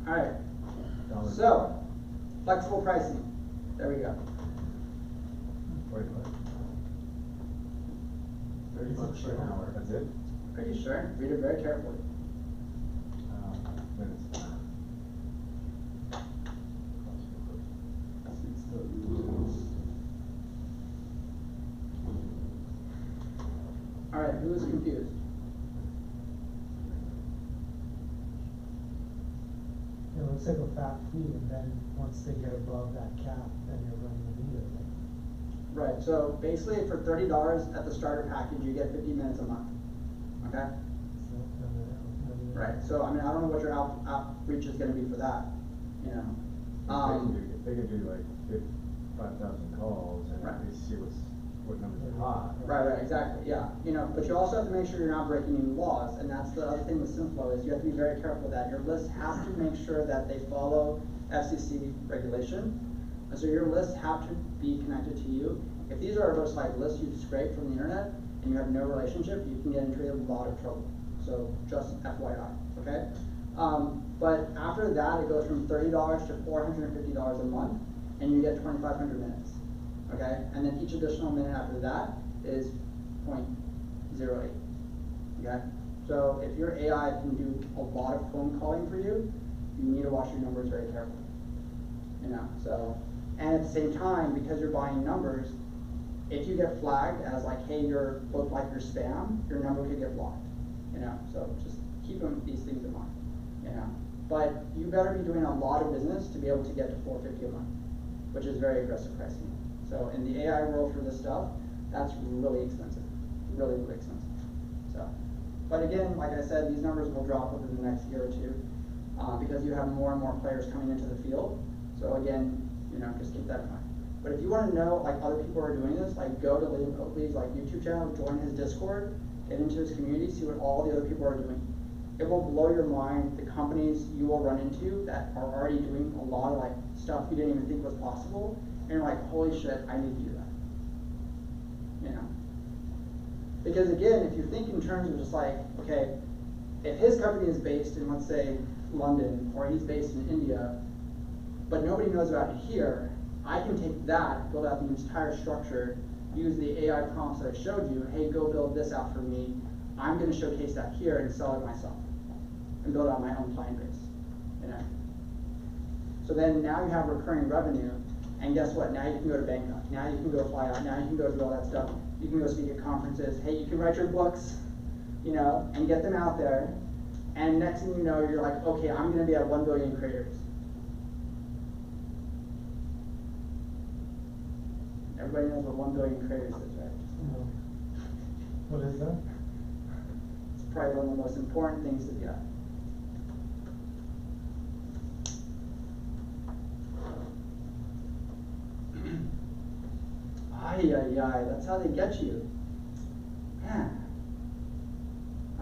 All right. So, flexible pricing. There we go. Wait, what? $30 an hour, that's it? Pretty sure. Read it very carefully. Minutes. All right, who is confused? It looks like a fat fee, and then once they get above that cap, then you're running a meter, right? Right, so basically for $30 at the starter package, you get 50 minutes a month. Okay? Right, so I mean, I don't know what your outreach is going to be for that, you know. If they can do like 5,000 calls and Right. they see what numbers are hot. Right, exactly, yeah. You know, but you also have to make sure you're not breaking any laws, and that's the other thing with SynthFlow is you have to be very careful that your list has to make sure that they follow FCC regulation. And so your lists have to be connected to you. If these are just like lists you scrape from the internet and you have no relationship, you can get into a lot of trouble. So just FYI, okay? But after that, it goes from $30 to $450 a month, and you get 2,500 minutes, okay? And then each additional minute after that is 0.08, okay? So if your AI can do a lot of phone calling for you, you need to watch your numbers very carefully, you know? So, and at the same time, because you're buying numbers, if you get flagged as like, hey, you're look like you're spam, your number could get blocked. You know, so just keep these things in mind, you know. But you better be doing a lot of business to be able to get to $450 a month, which is very aggressive pricing. So in the AI world for this stuff, that's really expensive, really, really expensive. So, but again, like I said, these numbers will drop within the next year or two because you have more and more players coming into the field. So again, you know, just keep that in mind. But if you want to know, like other people are doing this, like go to Liam Oakley's like YouTube channel, join his Discord, get into his community, see what all the other people are doing. It will blow your mind the companies you will run into that are already doing a lot of like stuff you didn't even think was possible, and you're like, holy shit, I need to do that. You know? Because again, if you think in terms of just like, okay, if his company is based in, let's say, London, or he's based in India, but nobody knows about it here, I can take that, build out the entire structure, use the AI prompts that I showed you, hey, go build this out for me. I'm going to showcase that here and sell it myself and build out my own client base, you know. So then now you have recurring revenue, and guess what? Now you can go to Bangkok. Now you can go fly out. Now you can go do all that stuff. You can go speak at conferences. Hey, you can write your books, you know, and get them out there. And next thing you know, you're like, okay, I'm going to be at 1 billion creators. Everybody knows what 1 billion creators is, right? No. What is that? It's probably one of the most important things to get. Ay, ay, ay, that's how they get you. Man.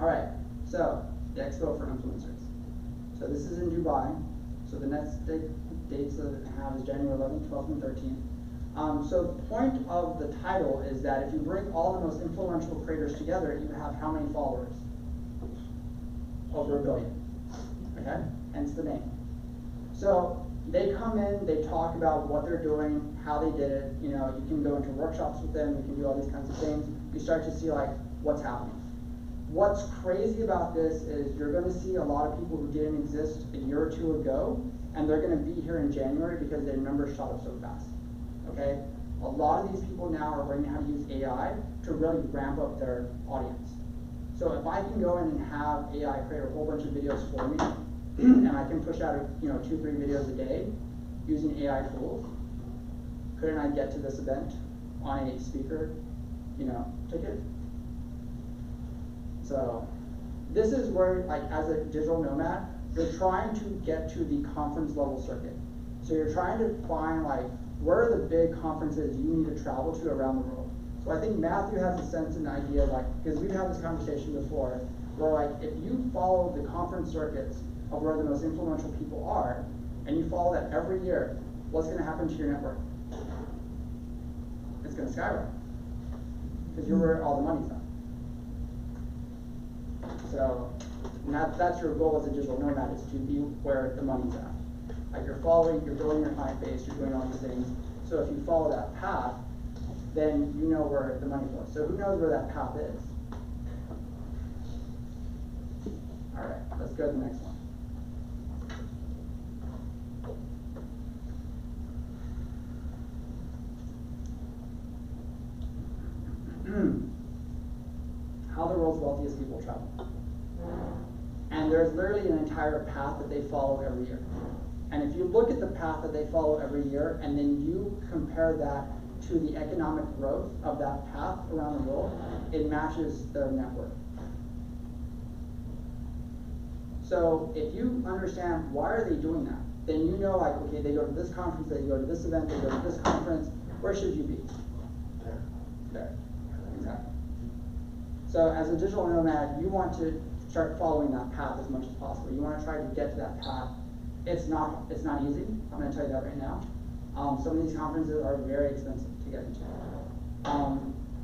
All right, so the expo for influencers. So this is in Dubai. So the next dates that I have is January 11th, 12th, and 13th. So the point of the title is that if you bring all the most influential creators together, you have how many followers? Over 1 billion, okay? Hence the name. So they come in, they talk about what they're doing, how they did it, you know, you can go into workshops with them, you can do all these kinds of things. You start to see like what's happening. What's crazy about this is you're gonna see a lot of people who didn't exist a year or two ago, and they're gonna be here in January because their numbers shot up so fast, okay? A lot of these people now are learning how to use AI to really ramp up their audience. So if I can go in and have AI create a whole bunch of videos for me, and I can push out, 2-3 videos a day using AI tools, couldn't I get to this event on a speaker, ticket? So this is where, like, as a digital nomad, you're trying to get to the conference level circuit. So you're trying to find, like, where are the big conferences you need to travel to around the world. So I think Matthew has a sense and idea, like, because we've had this conversation before, where, like, if you follow the conference circuits of where the most influential people are, and you follow that every year, what's going to happen to your network? It's going to skyrocket, because you're where all the money's at. So that's your goal as a digital nomad, is to be where the money's at. Like, you're following, you're building your client base, you're doing all these things. So if you follow that path, then you know where the money flows. So who knows where that path is? All right, let's go to the next one. How the world's wealthiest people travel. And there's literally an entire path that they follow every year. And if you look at the path that they follow every year, and then you compare that to the economic growth of that path around the world, it matches their network. So if you understand why are they doing that, then you know, like, okay, they go to this conference, they go to this event, they go to this conference. Where should you be? There. Exactly. So as a digital nomad, you want to start following that path as much as possible. You want to try to get to that path. It's not easy. I'm going to tell you that right now. Some of these conferences are very expensive to get into.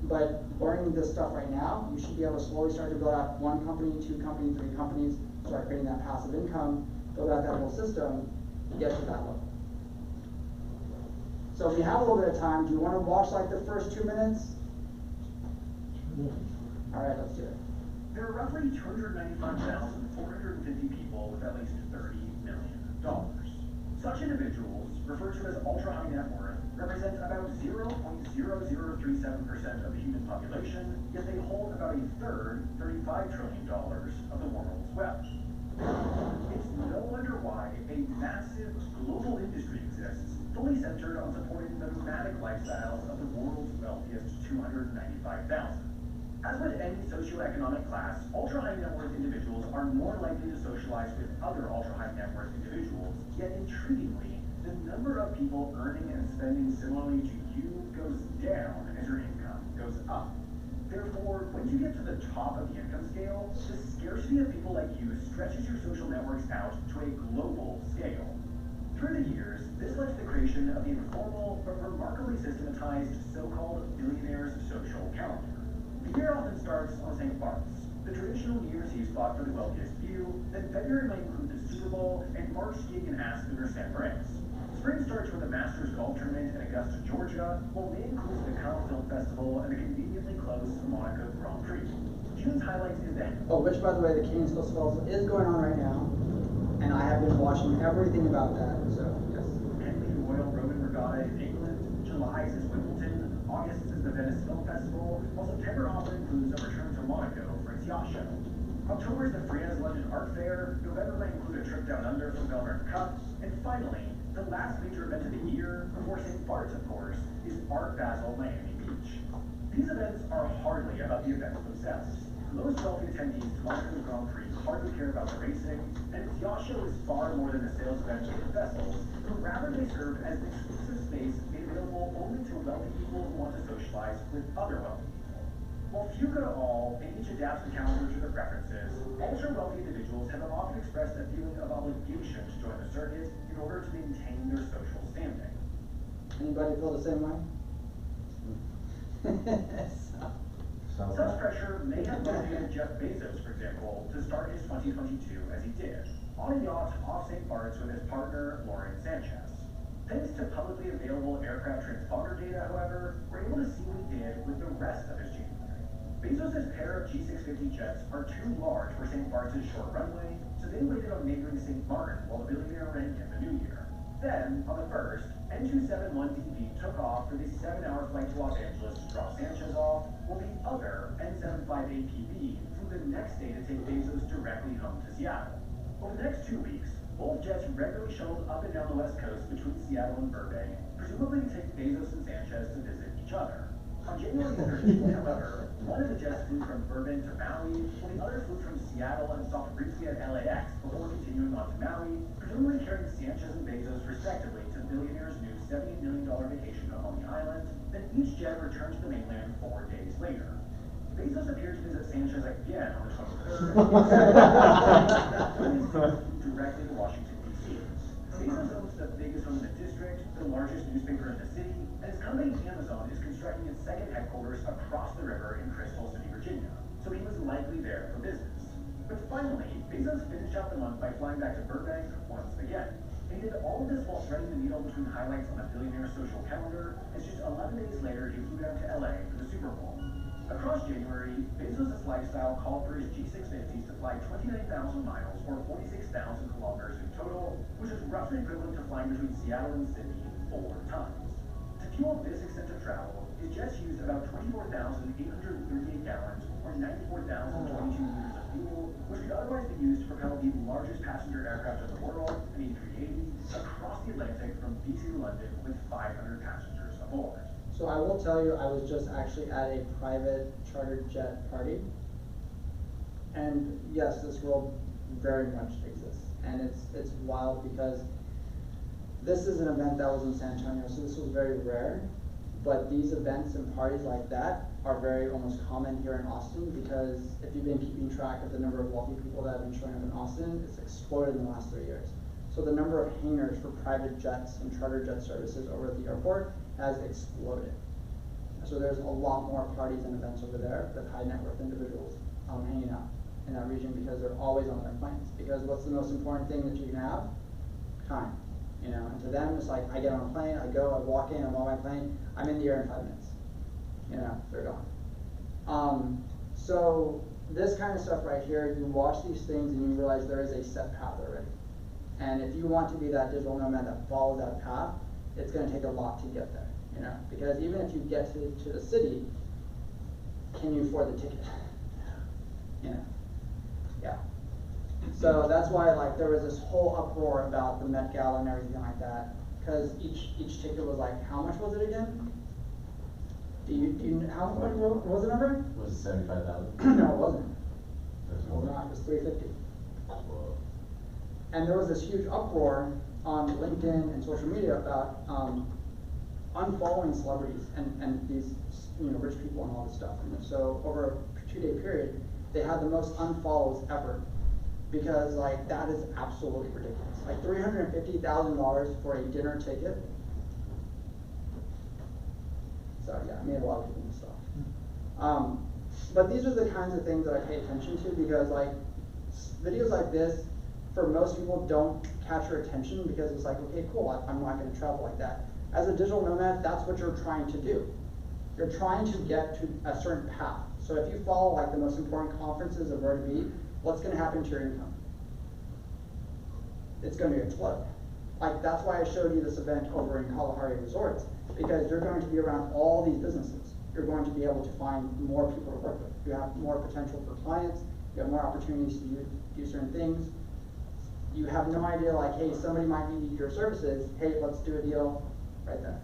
But learning this stuff right now, you should be able to slowly start to build out 1 company, 2 companies, 3 companies, start creating that passive income, build out that whole system, get to that level. So if you have a little bit of time, do you want to watch like the first 2 minutes? All right, let's do it. There are roughly 295,450 people with at least $30 million. Such individuals, referred to as ultra-high net worth, represent about 0.0037% of the human population, yet they hold about a third, $35 trillion, of the world's wealth. It's no wonder why a massive global industry exists, fully centered on supporting the nomadic lifestyles of the world's wealthiest 295,000. As with any socioeconomic class, ultra-high net worth individuals are more likely to socialize with other ultra-high net worth individuals, yet intriguingly, the number of people earning and spending similarly to you goes down as your income goes up. Therefore, when you get to the top of the income scale, the scarcity of people like you stretches your social networks out to a global scale. Through the years, this led to the creation of the informal but remarkably systematized so-called billionaires' social calendar. The year often starts on St. Bart's, the traditional New Year's Eve spot for the wealthiest few. Then February might include the Super Bowl, and March skiing in Aspen or San Francisco. Spring starts with the Masters Golf Tournament in Augusta, Georgia, while May includes the Cannes Film Festival and the conveniently close Monaco Grand Prix. June's highlight is then. Oh, which, by the way, the Cannes Film Festival is going on right now, and I have been watching everything about that, so, yes. Henley Royal Roman Regatta in England, July's is Wimbledon, August is the Venice Film Festival, while September often includes a return to Monaco for its yacht show. October is the Frieze London Art Fair, November might include a trip down under for Belmont Cup, and finally, the last major event of the year, before St. Bart's of course, is Art Basel Miami Beach. These events are hardly about the events themselves. Most wealthy attendees to Monaco's Grand Prix hardly care about the racing, and its yacht show is far more than a sales event with vessels, but rather they serve as an exclusive space made available only to wealthy people who want to socialize with other wealthy people. While few go to all, and each adapts the calendar to their preferences, ultra-wealthy individuals have often expressed a feeling of obligation to join the circuit in order to maintain their social standing. Anybody feel the same way? So. Such pressure may have motivated Jeff Bezos, for example, to start his 2022 as he did, on a yacht off St. Bart's with his partner, Lauren Sanchez. Thanks to publicly available aircraft transponder data, however, we're able to see what he did with the rest of his January. Bezos' pair of G650 jets are too large for St. Bart's short runway, so they waited on neighboring St. Martin while the billionaire ran in the new year. Then, on the 1st, N271DB took off for the 7-hour flight to Los Angeles to drop Sanchez off, while the other N758PB flew the next day to take Bezos directly home to Seattle. Over the next 2 weeks, both jets regularly shuttled up and down the west coast between Seattle and Burbank, presumably to take Bezos and Sanchez to visit each other. On January 13th, however, one of the jets flew from Burbank to Maui, while the other flew from Seattle and stopped briefly at LAX before continuing on to Maui, presumably carrying Sanchez and Bezos respectively to the billionaire's new $70 million vacation home on the island. Then each jet returned to the mainland 4 days later. Bezos appeared to visit Sanchez again on the 23rd, directly to Washington, D.C. Bezos owns the biggest home in the district, the largest newspaper in the city, and his company Amazon is constructing its second headquarters across the river in Crystal City, Virginia, so he was likely there for business. But finally, Bezos finished out the month by flying back to Burbank once again. He did all of this while threading the needle between highlights on a billionaire's social calendar, as just 11 days later he flew down to LA for the Super Bowl. Across January, Bezos' lifestyle called for his G650s to fly 29,000 miles or 46,000 kilometers in total, which is roughly equivalent to flying between Seattle and Sydney 4 times. To fuel this extensive travel, his jets used about 24,838 gallons or 94,022 liters of fuel, which could otherwise be used to propel the largest passenger aircraft in the world, an A380, across the Atlantic from DC to London with 500 passengers aboard. So I will tell you, I was just actually at a private chartered jet party. And yes, this world very much exists. And it's wild because this is an event that was in San Antonio, so this was very rare. But these events and parties like that are very almost common here in Austin, because if you've been keeping track of the number of wealthy people that have been showing up in Austin, it's exploded in the last 3 years. So the number of hangars for private jets and charter jet services over at the airport has exploded. So there's a lot more parties and events over there with high net worth individuals hanging out in that region, because they're always on their planes. Because what's the most important thing that you can have? Time. You know, and to them it's like, I get on a plane, I go, I walk in, I'm on my plane, I'm in the air in 5 minutes. You know, they're gone. So this kind of stuff right here, you watch these things and you realize there is a set path already. And if you want to be that digital nomad that follows that path, it's going to take a lot to get there, you know, because even if you get to the city, can you afford the ticket? You know, yeah. So that's why, like, there was this whole uproar about the Met Gala and everything like that, because each ticket was like, how much was it again? Do you how much was the number? Was it 75,000? No, it wasn't. There's It was more. not. It was 350. Whoa. And there was this huge uproar on LinkedIn and social media about unfollowing celebrities and these, you know, rich people and all this stuff. And so over a 2-day period, they had the most unfollows ever, because like that is absolutely ridiculous. Like $350,000 for a dinner ticket. So yeah, I made a lot of people miss stuff. But these are the kinds of things that I pay attention to, because like videos like this, for most people, don't catch your attention, because it's like, okay, cool, I'm not going to travel like that. As a digital nomad, that's what you're trying to do. You're trying to get to a certain path. So if you follow like the most important conferences of where to be, what's going to happen to your income? It's going to explode. Like, that's why I showed you this event over in Kalahari Resorts, because you're going to be around all these businesses. You're going to be able to find more people to work with. You have more potential for clients. You have more opportunities to do certain things. You have no idea, like, hey, somebody might need your services. Hey, let's do a deal right there.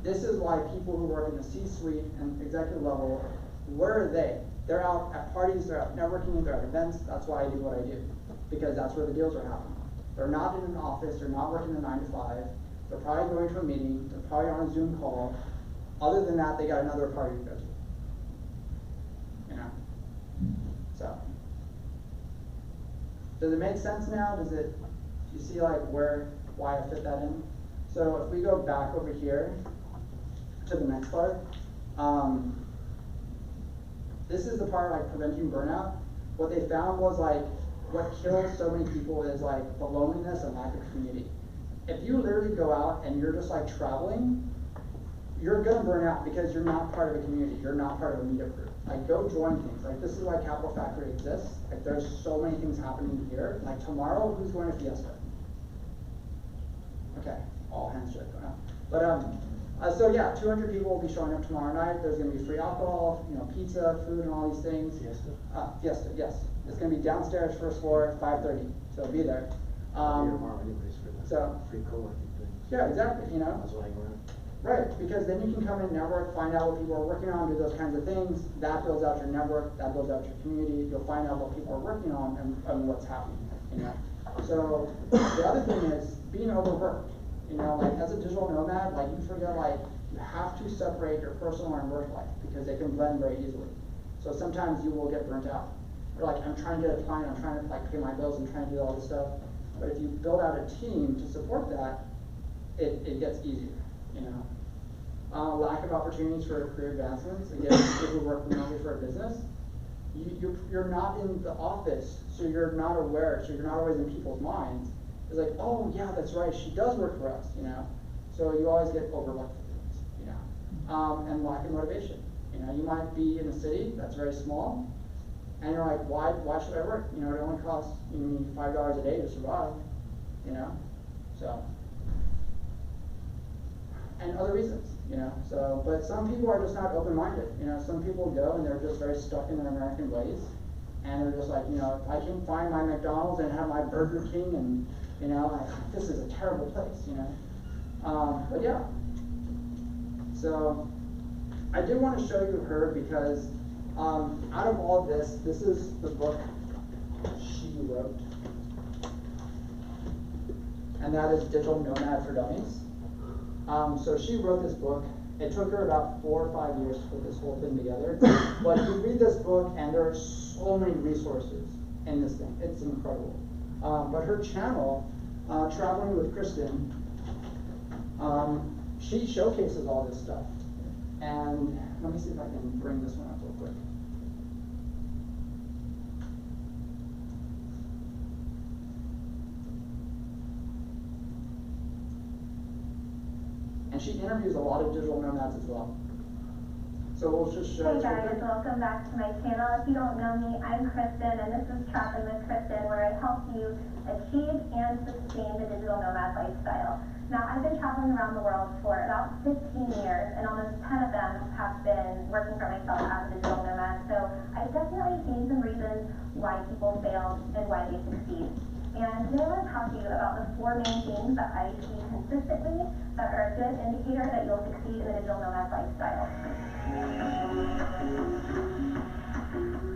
This is why people who work in the C-suite and executive level, where are they? They're out at parties, they're out networking, they're at events. That's why I do what I do, because that's where the deals are happening. They're not in an office, they're not working a 9 to 5. They're probably going to a meeting, they're probably on a Zoom call. Other than that, they got another party to go to. You know? So. Does it make sense now? Do you see like why I fit that in? So if we go back over here to the next part, this is the part like preventing burnout. What they found was like, what kills so many people is like the loneliness and lack of community. If you literally go out and you're just like traveling, you're gonna burn out because you're not part of a community, you're not part of a meetup group. Like go join things, like this is why Capital Factory exists. Like there's so many things happening here. Like tomorrow, who's going to Fiesta? Okay, all hands should go out. But so yeah, 200 people will be showing up tomorrow night. There's gonna be free alcohol, you know, pizza, food, and all these things. Fiesta? Fiesta, yes. It's gonna be downstairs, first floor, 5:30. So be there. I'll be here tomorrow anyways for that. So Free co-working thing. yeah, exactly. You know. That's why I go around. Right, because then you can come in, network, find out what people are working on, do those kinds of things. That builds out your network, that builds out your community. You'll find out what people are working on and what's happening, you know. So the other thing is being overworked. You know, like as a digital nomad, like you forget like you have to separate your personal and work life because they can blend very easily. So sometimes you will get burnt out. You're like, I'm trying to get a client, I'm trying to like pay my bills, I'm trying to do all this stuff. But if you build out a team to support that, it gets easier, you know. Lack of opportunities for career advancements. Again, people who work remotely for a business, you're not in the office, so you're not aware, so you're not always in people's minds. It's like, oh yeah, that's right, she does work for us, you know. So you always get overlooked for things, you know. And lack of motivation. You know, you might be in a city that's very small, and you're like, why should I work? You know, it only costs me $5 a day to survive, you know. So, and other reasons, you know. So, but some people are just not open-minded. You know, some people go and they're just very stuck in their American ways, and they're just like, you know, if I can find my McDonald's and have my Burger King, and you know, like, this is a terrible place, you know. But yeah. So, I did want to show you her because out of all of this, this is the book she wrote, and that is Digital Nomad for Dummies. So she wrote this book. It took her about 4 or 5 years to put this whole thing together. But you read this book, and there are so many resources in this thing. It's incredible. But her channel, Traveling with Kristen, she showcases all this stuff. And let me see if I can bring this one up real quick. And she interviews a lot of digital nomads as well. So we'll just show. Hey guys, welcome back to my channel. If you don't know me, I'm Kristen, and this is Traveling with Kristen, where I help you achieve and sustain the digital nomad lifestyle. Now, I've been traveling around the world for about 15 years, and almost 10 of them have been working for myself as a digital nomad. So I've definitely seen some reasons why people fail and why they succeed. And today I want to talk to you about the 4 main things that I see consistently that are a good indicator that you'll succeed in the digital nomad lifestyle.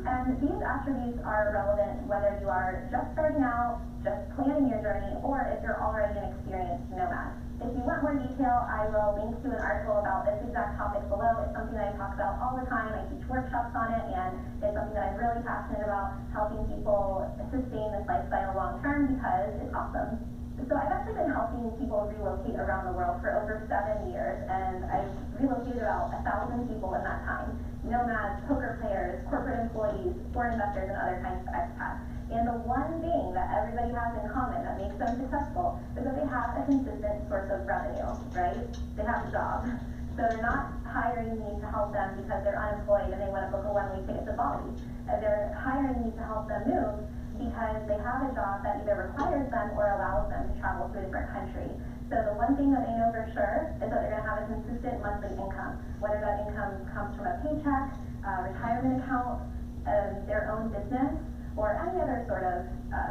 And these attributes are relevant whether you are just starting out, just planning your journey, or if you're already an experienced nomad. If you want more detail, I will link to an article about this exact topic below. It's something that I talk about all the time. I teach workshops on it, and it's something that I'm really passionate about, helping people sustain this lifestyle long term because it's awesome. So I've actually been helping people relocate around the world for over 7 years, and I've relocated about 1,000 people in that time. Nomads, poker players, corporate employees, foreign investors, and other kinds of expats. And the one thing that everybody has in common that makes them successful is that they have a consistent source of revenue, right? They have a job. So they're not hiring me to help them because they're unemployed and they want to book a one-way ticket to Bali. They're hiring me to help them move because they have a job that either requires them or allows them to travel to a different country. So the one thing that they know for sure is that they're going to have a consistent monthly income, whether that income comes from a paycheck, retirement account, their own business, or any other sort of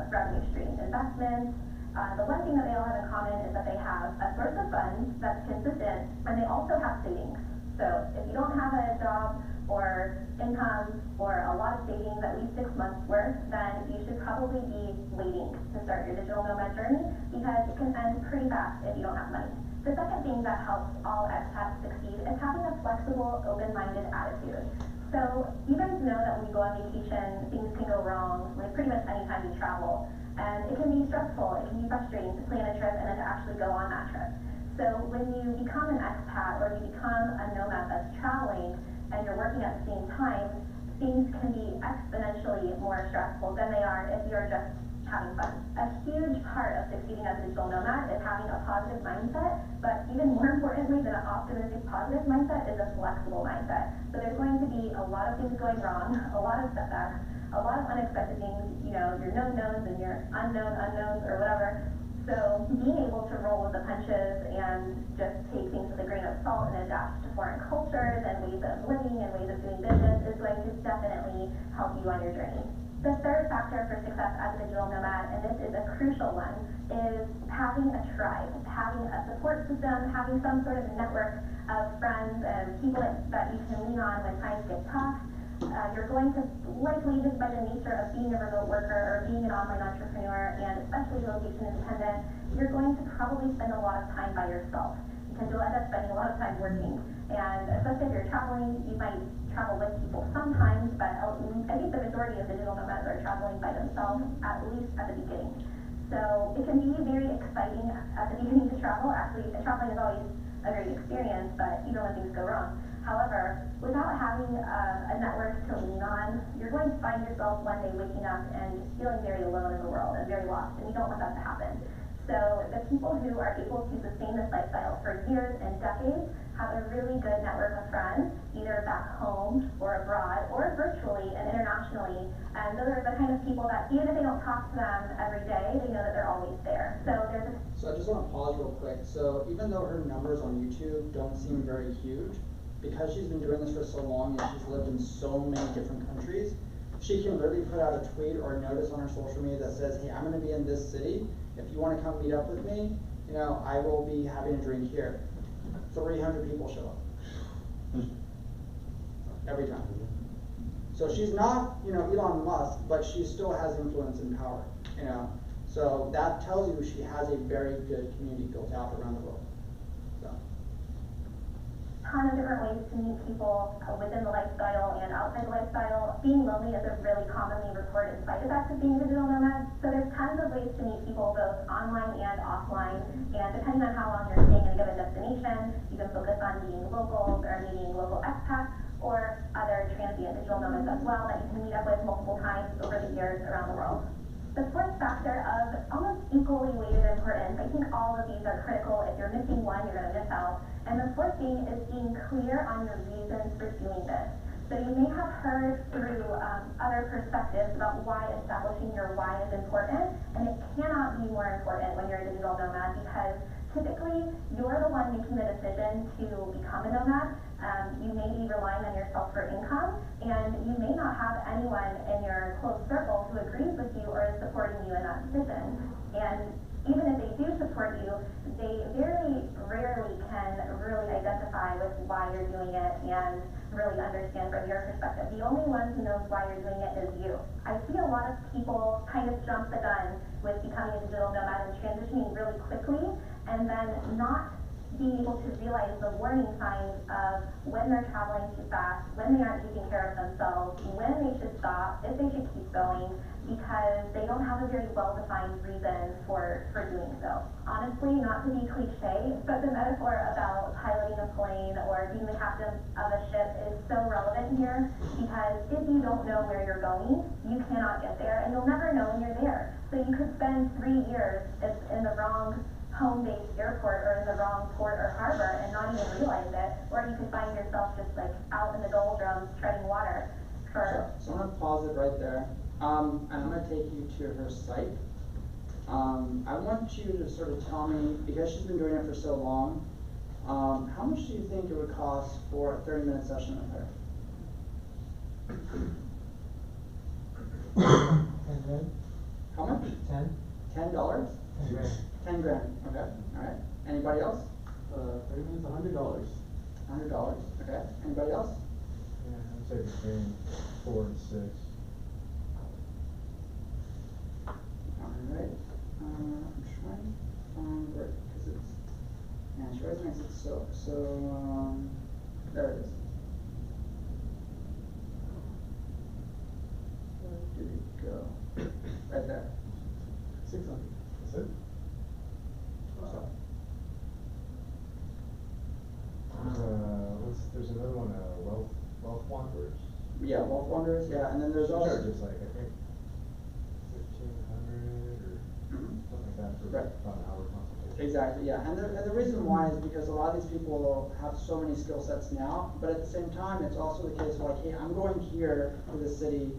revenue stream, investments. The one thing that they all have in common is that they have a source of funds that's consistent, and they also have savings. So if you don't have a job or income or a lot of savings, at least 6 months worth, then you should probably be waiting to start your digital nomad journey because it can end pretty fast if you don't have money. The second thing that helps all expats succeed is having a flexible, open-minded attitude. So you guys know that when you go on vacation, things can go wrong, like pretty much any time you travel. And it can be stressful, it can be frustrating to plan a trip and then to actually go on that trip. So when you become an expat or you become a nomad that's traveling and you're working at the same time, things can be exponentially more stressful than they are if you're just having fun. A huge part of succeeding as a digital nomad is having a positive mindset, but even more importantly than an optimistic positive mindset is a flexible mindset. So there's going to be a lot of things going wrong, a lot of setbacks, a lot of unexpected things, you know, your known knowns and your unknown unknowns or whatever. So being able to roll with the punches and just take things with a grain of salt and adapt to foreign cultures and ways of living and ways of doing business is going to definitely help you on your journey. The third factor for success as a digital nomad, and this is a crucial one, is having a tribe, having a support system, having some sort of network of friends and people that you can lean on when times get tough. You're going to likely, just by the nature of being a remote worker or being an online entrepreneur, and especially location independent, you're going to probably spend a lot of time by yourself because you'll end up spending a lot of time working. And especially if you're traveling, you might travel with people sometimes, but I think the majority of digital nomads are traveling by themselves, at least at the beginning. So it can be very exciting at the beginning to travel. Actually, traveling is always a great experience, but even when things go wrong. However, without having a network to lean on, you're going to find yourself one day waking up and feeling very alone in the world and very lost, and you don't want that to happen. So the people who are able to sustain this lifestyle for years and decades have a really good network of friends, either back home or abroad or virtually and internationally. And those are the kind of people that even if they don't talk to them every day, they know that they're always there. So I just want to pause real quick. So even though her numbers on YouTube don't seem very huge, because she's been doing this for so long and she's lived in so many different countries, she can literally put out a tweet or a notice on her social media that says, hey, I'm going to be in this city. If you want to come meet up with me, you know, I will be having a drink here. 300 people show up. Every time. So she's not, you know, Elon Musk, but she still has influence and power, you know. So that tells you she has a very good community built out around the world. So. Ton of different ways to meet people within the lifestyle and outside the lifestyle. Being lonely is a really commonly reported side effect of being a digital nomad. So there's tons of ways to meet people both online and offline. And depending on how long you're staying in a given destination, you can focus on meeting locals or meeting local expats or other transient digital nomads as well that you can meet up with multiple times over the years around the world. The fourth factor of almost equally weighted importance, I think all of these are critical. If you're missing one, you're going to miss out. And the fourth thing is being clear on your reasons for doing this. So you may have heard through other perspectives about why establishing your why is important, and it cannot be more important when you're a digital nomad because typically you're the one making the decision to become a nomad. You may be relying on yourself for income, and you may not have anyone in your close circle who agrees with you or is supporting you in that decision. And even if they do support you, they very rarely can really identify with why you're doing it and really understand from your perspective. The only one who knows why you're doing it is you. I see a lot of people kind of jump the gun with becoming a digital nomad and transitioning really quickly, and then not being able to realize the warning signs of when they're traveling too fast, when they aren't taking care of themselves, when they should stop, if they should keep going, because they don't have a very well-defined reason for doing so. Honestly, not to be cliche, but the metaphor about piloting a plane or being the captain of a ship is so relevant here, because if you don't know where you're going, you cannot get there, and you'll never know when you're there. So you could spend 3 years in the wrong home-based airport or in the wrong port or harbor and not even realize it, or you could find yourself just like out in the doldrums treading water for... So I'm going to pause it right there, and I'm going to take you to her site. I want you to sort of tell me, because she's been doing it for so long, how much do you think it would cost for a 30-minute session with her? 10 grand? How much? 10. $10? 10 grand. 10 grand, okay, alright. Anybody else? 30 minutes, $100. $100, okay. Anybody else? Yeah, I'd say between 4 and 6. Alright, I'm trying to find where, because it's, yeah, she always makes it so, there it is. Where did it go? Right there. 600, that's it? So, Yeah, wealth wonders, yeah, and then there's also. Charges like, I think, 1,500 or Mhm. something like that for Right. about an hour consultation. Exactly, yeah, and the reason why is because a lot of these people have so many skill sets now, but at the same time, it's also the case of like, hey, I'm going here to the city,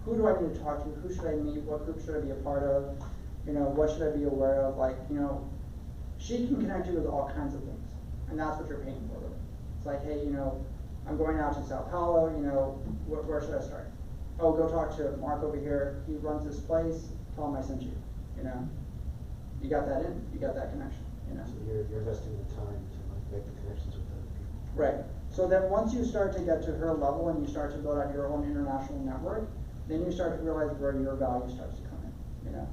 who do I need to talk to, who should I meet, what group should I be a part of, you know, what should I be aware of, like, you know, she can connect you with all kinds of things, and that's what you're paying for. It's like, hey, you know, I'm going out to Sao Paulo, you know, where should I start? Oh, go talk to Mark over here, he runs this place, tell him I sent you, you know? You got that in, you got that connection, you know? So you're investing the time to like make the connections with other people. Right, so then once you start to get to her level and you start to build out your own international network, then you start to realize where your value starts to come in, you know?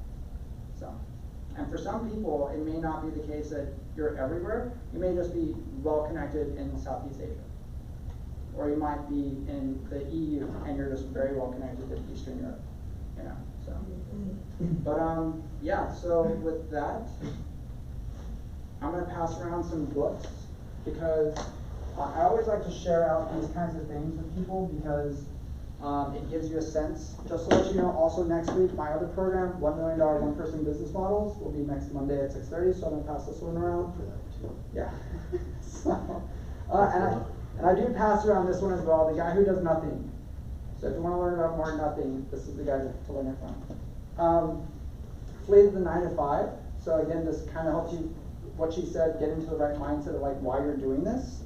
So, and for some people, it may not be the case that you're everywhere, you may just be well connected in Southeast Asia. Or you might be in the EU and you're just very well connected in Eastern Europe, you know, so. But yeah, so with that, I'm gonna pass around some books because I always like to share out these kinds of things with people because it gives you a sense. Just to let you know, also next week, my other program, $1 Million One-Person Business Models, will be next Monday at 6:30, so I'm gonna pass this one around. Yeah. So, and I do pass around this one as well, the guy who does nothing. So if you want to learn about more nothing, this is the guy to learn it from. Flee the 9 to 5. So again, this kind of helps you, what she said, get into the right mindset of like why you're doing this.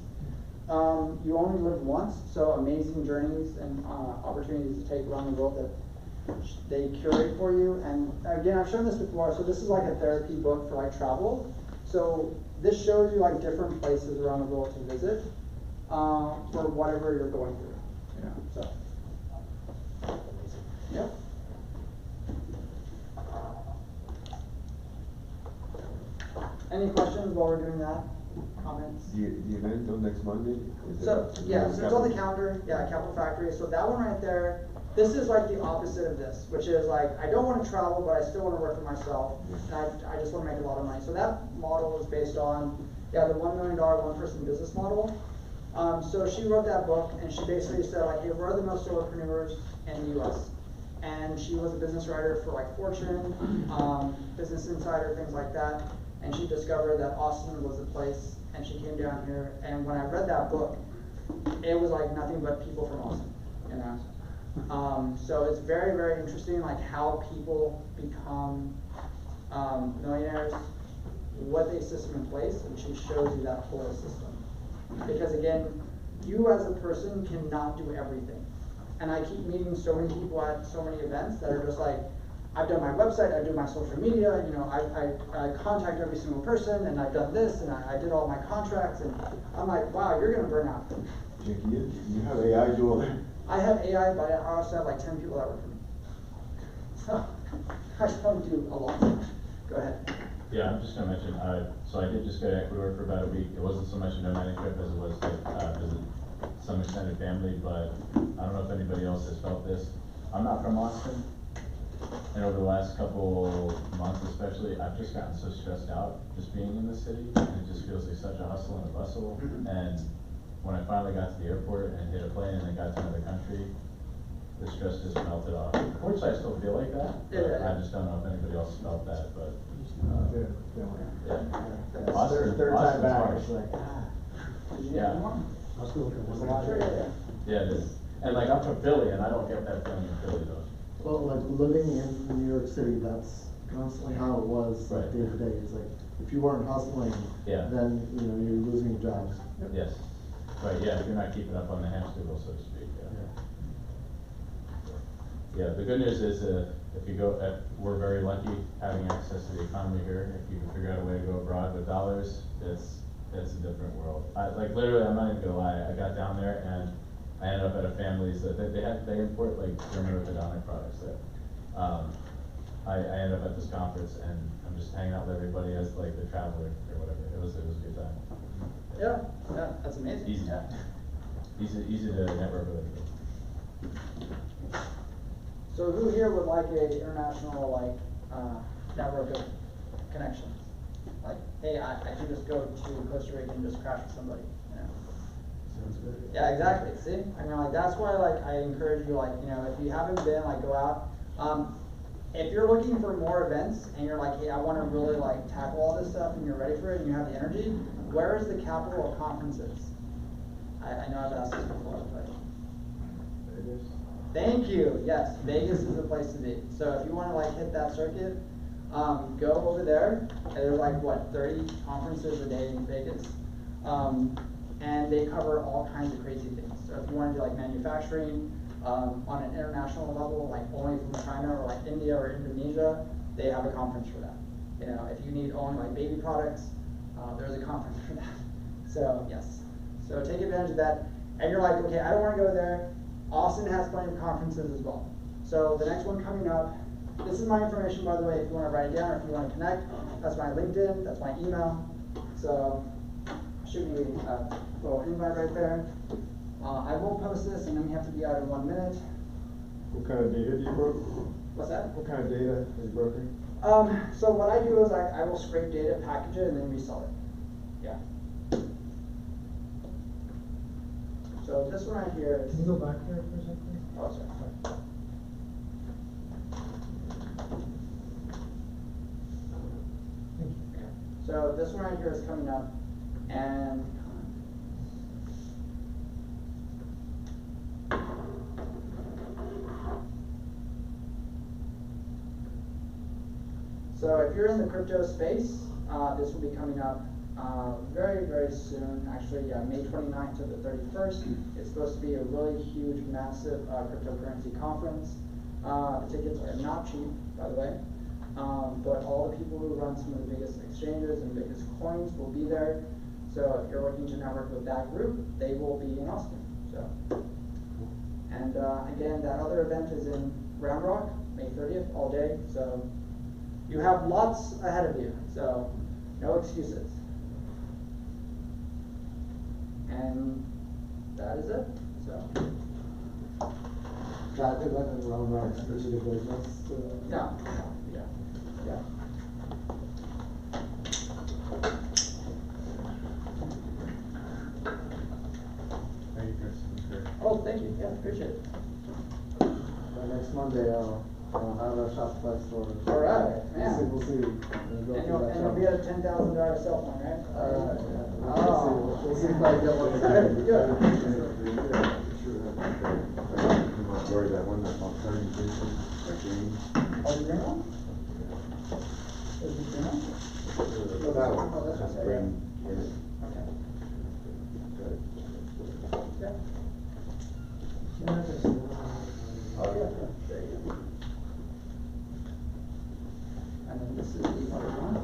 You only live once, so amazing journeys and opportunities to take around the world that they curate for you. And again, I've shown this before, so this is like a therapy book for like travel. So this shows you like different places around the world to visit for whatever you're going through, you know, so. Yep. Any questions while we're doing that? Comments? The event on next Monday? So, yeah, so it's on the calendar, yeah, Capital Factory, so that one right there, this is like the opposite of this, which is like, I don't want to travel, but I still want to work for myself, and I just want to make a lot of money. So that model is based on, yeah, the $1 Million One-Person Business Model. So she wrote that book, and she basically said like, hey, where are the most solopreneurs in the US? And she was a business writer for like Fortune, Business Insider, things like that. And she discovered that Austin was the place, and she came down here. And when I read that book, it was like nothing but people from Austin, you know. So it's very, very interesting, like how people become millionaires, what they system in place, and she shows you that whole system. Because again, you as a person cannot do everything. And I keep meeting so many people at so many events that are just like, I've done my website, I do my social media, you know, I contact every single person, and I've done this, and I did all my contracts, and I'm like, wow, you're gonna burn out. Jackie, you have AI do all that? I have AI, but I also have like 10 people that work for me. So, I don't do a lot. Go ahead. Yeah, I'm just gonna mention, so I did just go to Ecuador for about a week. It wasn't so much a nomadic trip as it was to visit some extended family, but I don't know if anybody else has felt this. I'm not from Austin, and over the last couple months especially, I've just gotten so stressed out just being in the city, and it just feels like such a hustle and a bustle. And when I finally got to the airport and hit a plane and then got to another country, the stress just melted off. Unfortunately, I still feel like that, but I just don't know if anybody else felt that, but. Yeah. Austin, Third time Austin's back, hard. it's like, Yeah. I was looking for a lot. Yeah, it is. And like, I'm from Philly, and I don't get that feeling in Philly though. Well, like living in New York City, that's constantly how it was, like Right. day to day. It's like, if you weren't hustling, Yeah. then, you know, you're losing your jobs. Yes. Right, yeah, if you're not keeping up on the hamster wheel, so to speak, yeah. Yeah, the good news is, if you go, we're very lucky having access to the economy here. If you can figure out a way to go abroad with dollars, it's a different world. Like literally, I'm not even gonna lie, I got down there and I ended up at a family's that they import like German orthodontic products there. I ended up at this conference and I'm just hanging out with everybody as like the traveler or whatever. It was a good time. Yeah, that's amazing. Easy. Yeah. Easy to network with everybody. So who here would like a international network of connections? Like, hey, I could just go to Costa Rica and just crash with somebody, you know? sounds good. Yeah, exactly, see, I mean, like, that's why, like, I encourage you, like, you know, if you haven't been, like, go out. If you're looking for more events, and you're like, hey, I wanna really, like, tackle all this stuff, and you're ready for it, and you have the energy, where is the capital of conferences? I know I've asked this before, but. Vegas. Thank you, yes, Vegas is the place to be. So if you wanna, like, hit that circuit, go over there, and there's like, what, 30 conferences a day in Vegas? And they cover all kinds of crazy things. So if you wanna do like manufacturing, on an international level, like only from China or like India or Indonesia, they have a conference for that. You know, if you need only like baby products, there's a conference for that. So yes, so take advantage of that. And you're like, okay, I don't wanna go there. Austin has plenty of conferences as well. So the next one coming up, this is my information, by the way, if you wanna write it down or if you wanna connect, that's my LinkedIn, that's my email. So shoot me a little invite right there. I will post this and then we have to be out in 1 minute. What kind of data do you broker? What's that? What kind of data is you brokering? So what I do is I will scrape data, package it, and then resell it. Yeah. So this one right here is. Can you go back there for a second? Oh, sorry. Okay. So this one right here is coming up, and so if you're in the crypto space, this will be coming up very, very soon. Actually, May 29th to the 31st. It's supposed to be a really huge, massive cryptocurrency conference. The tickets are not cheap, by the way. But all the people who run some of the biggest exchanges and biggest coins will be there. So if you're looking to network with that group, they will be in Austin. So, and again, that other event is in Round Rock, May 30th, all day. So you have lots ahead of you. So no excuses. And that is it. So. I think that is around our especially business. No. Yeah. Yeah. Thank you, Chris. Sure. Oh, thank you. Yeah, appreciate it. Next Monday, I'll have a Shopify store. All right, yeah. We'll see. And you'll be at a $10,000 cell phone, right? Yeah. We'll see if I get one. Good. Sorry, that one that's on presentation, that green. Oh, the green one? Is the green one? Oh, that one. Oh, that's That's okay. green. Yes. Okay. Yeah. Oh, yeah, there you go. And then this is the other one.